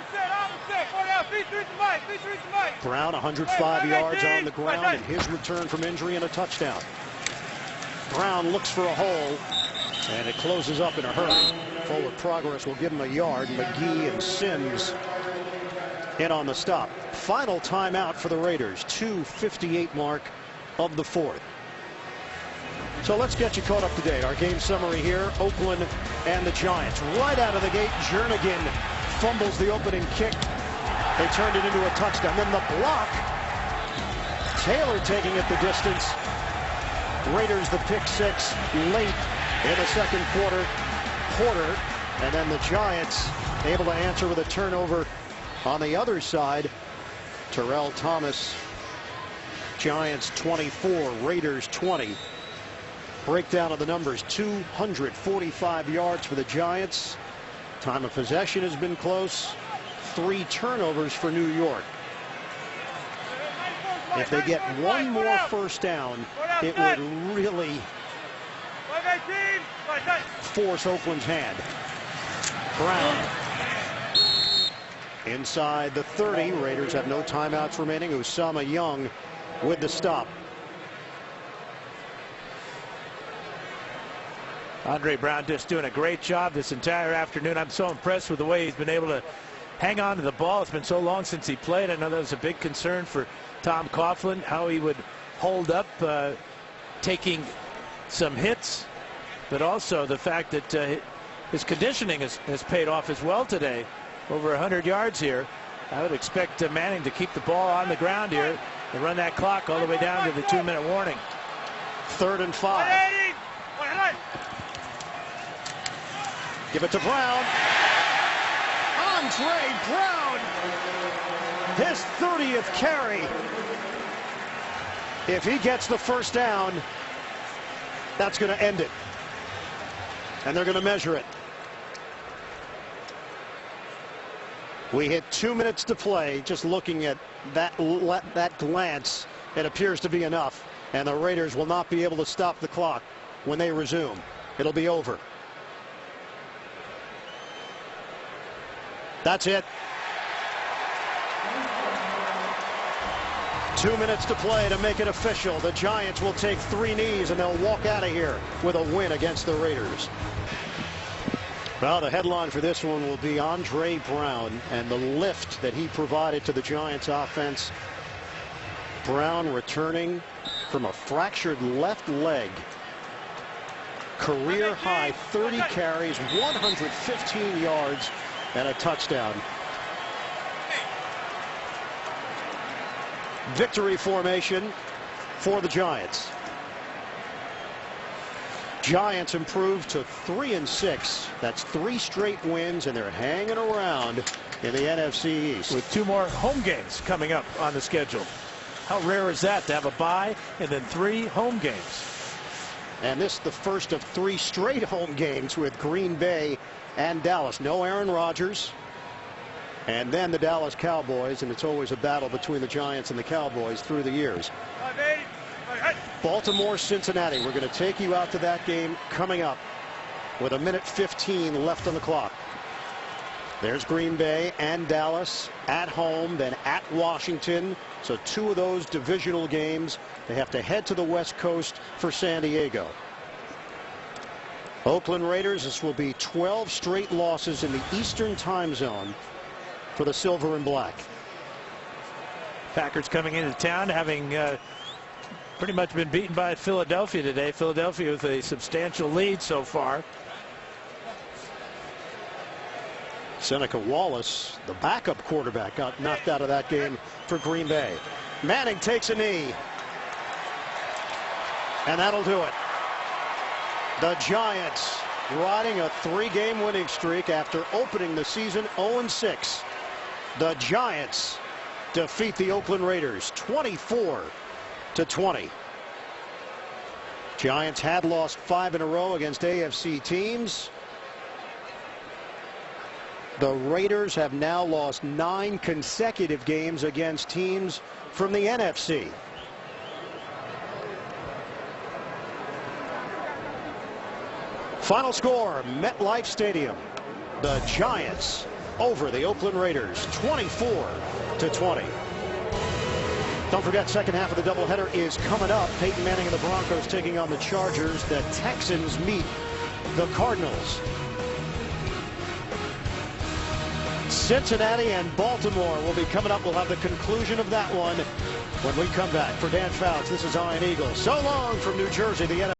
Brown 105 yards on the ground and his return from injury and a touchdown. Brown looks for a hole, and it closes up in a hurry. Forward progress will give him a yard. McGee and Sims in on the stop. Final timeout for the Raiders, 2:58 mark of the 4th. So let's get you caught up to date. Our game summary here, Oakland and the Giants. Right out of the gate, Jernigan fumbles the opening kick. They turned it into a touchdown. Then the block Taylor taking it the distance. Raiders the pick six late in the second quarter. Porter, and then the Giants able to answer with a turnover on the other side. Terrell Thomas. Giants 24, Raiders 20. Breakdown of the numbers: 245 yards for the Giants. Time of possession has been close. 3 turnovers for New York. If they get one more first down, it would really force Oakland's hand. Brown inside the 30. Raiders have no timeouts remaining. Usama Young with the stop. Andre Brown just doing a great job this entire afternoon. I'm so impressed with the way he's been able to hang on to the ball. It's been so long since he played. I know that was a big concern for Tom Coughlin, how he would hold up taking some hits, but also the fact that his conditioning has paid off as well today. Over 100 yards here. I would expect Manning to keep the ball on the ground here and run that clock all the way down to the 2-minute warning. 3rd and 5. Give it to Brown. Andre Brown. His 30th carry. If he gets the first down, that's going to end it. And they're going to measure it. We hit 2 minutes to play. Just looking at that glance, it appears to be enough. And the Raiders will not be able to stop the clock when they resume. It'll be over. That's it. 2 minutes to play to make it official. The Giants will take 3 knees and they'll walk out of here with a win against the Raiders. Well, the headline for this one will be Andre Brown and the lift that he provided to the Giants offense. Brown returning from a fractured left leg. Career high 30 carries, 115 yards, and a touchdown. Victory formation for the Giants. Giants improved to 3-6. That's 3 straight wins, and they're hanging around in the NFC East. With 2 more home games coming up on the schedule. How rare is that to have a bye and then 3 home games? And this is the first of 3 straight home games with Green Bay and Dallas. No Aaron Rodgers. And then the Dallas Cowboys, and it's always a battle between the Giants and the Cowboys through the years. Baltimore, Cincinnati. We're going to take you out to that game coming up with 1:15 left on the clock. There's Green Bay and Dallas at home, then at Washington. So 2 of those divisional games. They have to head to the West Coast for San Diego. Oakland Raiders, this will be 12 straight losses in the Eastern time zone for the Silver and Black. Packers coming into town having pretty much been beaten by Philadelphia today. Philadelphia with a substantial lead so far. Seneca Wallace, the backup quarterback, got knocked out of that game for Green Bay. Manning takes a knee. And that'll do it. The Giants riding a 3-game winning streak after opening the season 0-6. The Giants defeat the Oakland Raiders 24-20. Giants had lost 5 in a row against AFC teams. The Raiders have now lost 9 consecutive games against teams from the NFC. Final score, MetLife Stadium. The Giants over the Oakland Raiders 24-20. Don't forget, second half of the doubleheader is coming up. Peyton Manning and the Broncos taking on the Chargers. The Texans meet the Cardinals. Cincinnati and Baltimore will be coming up. We'll have the conclusion of that one when we come back. For Dan Fouts, this is Iron Eagle. So long from New Jersey, the NFL.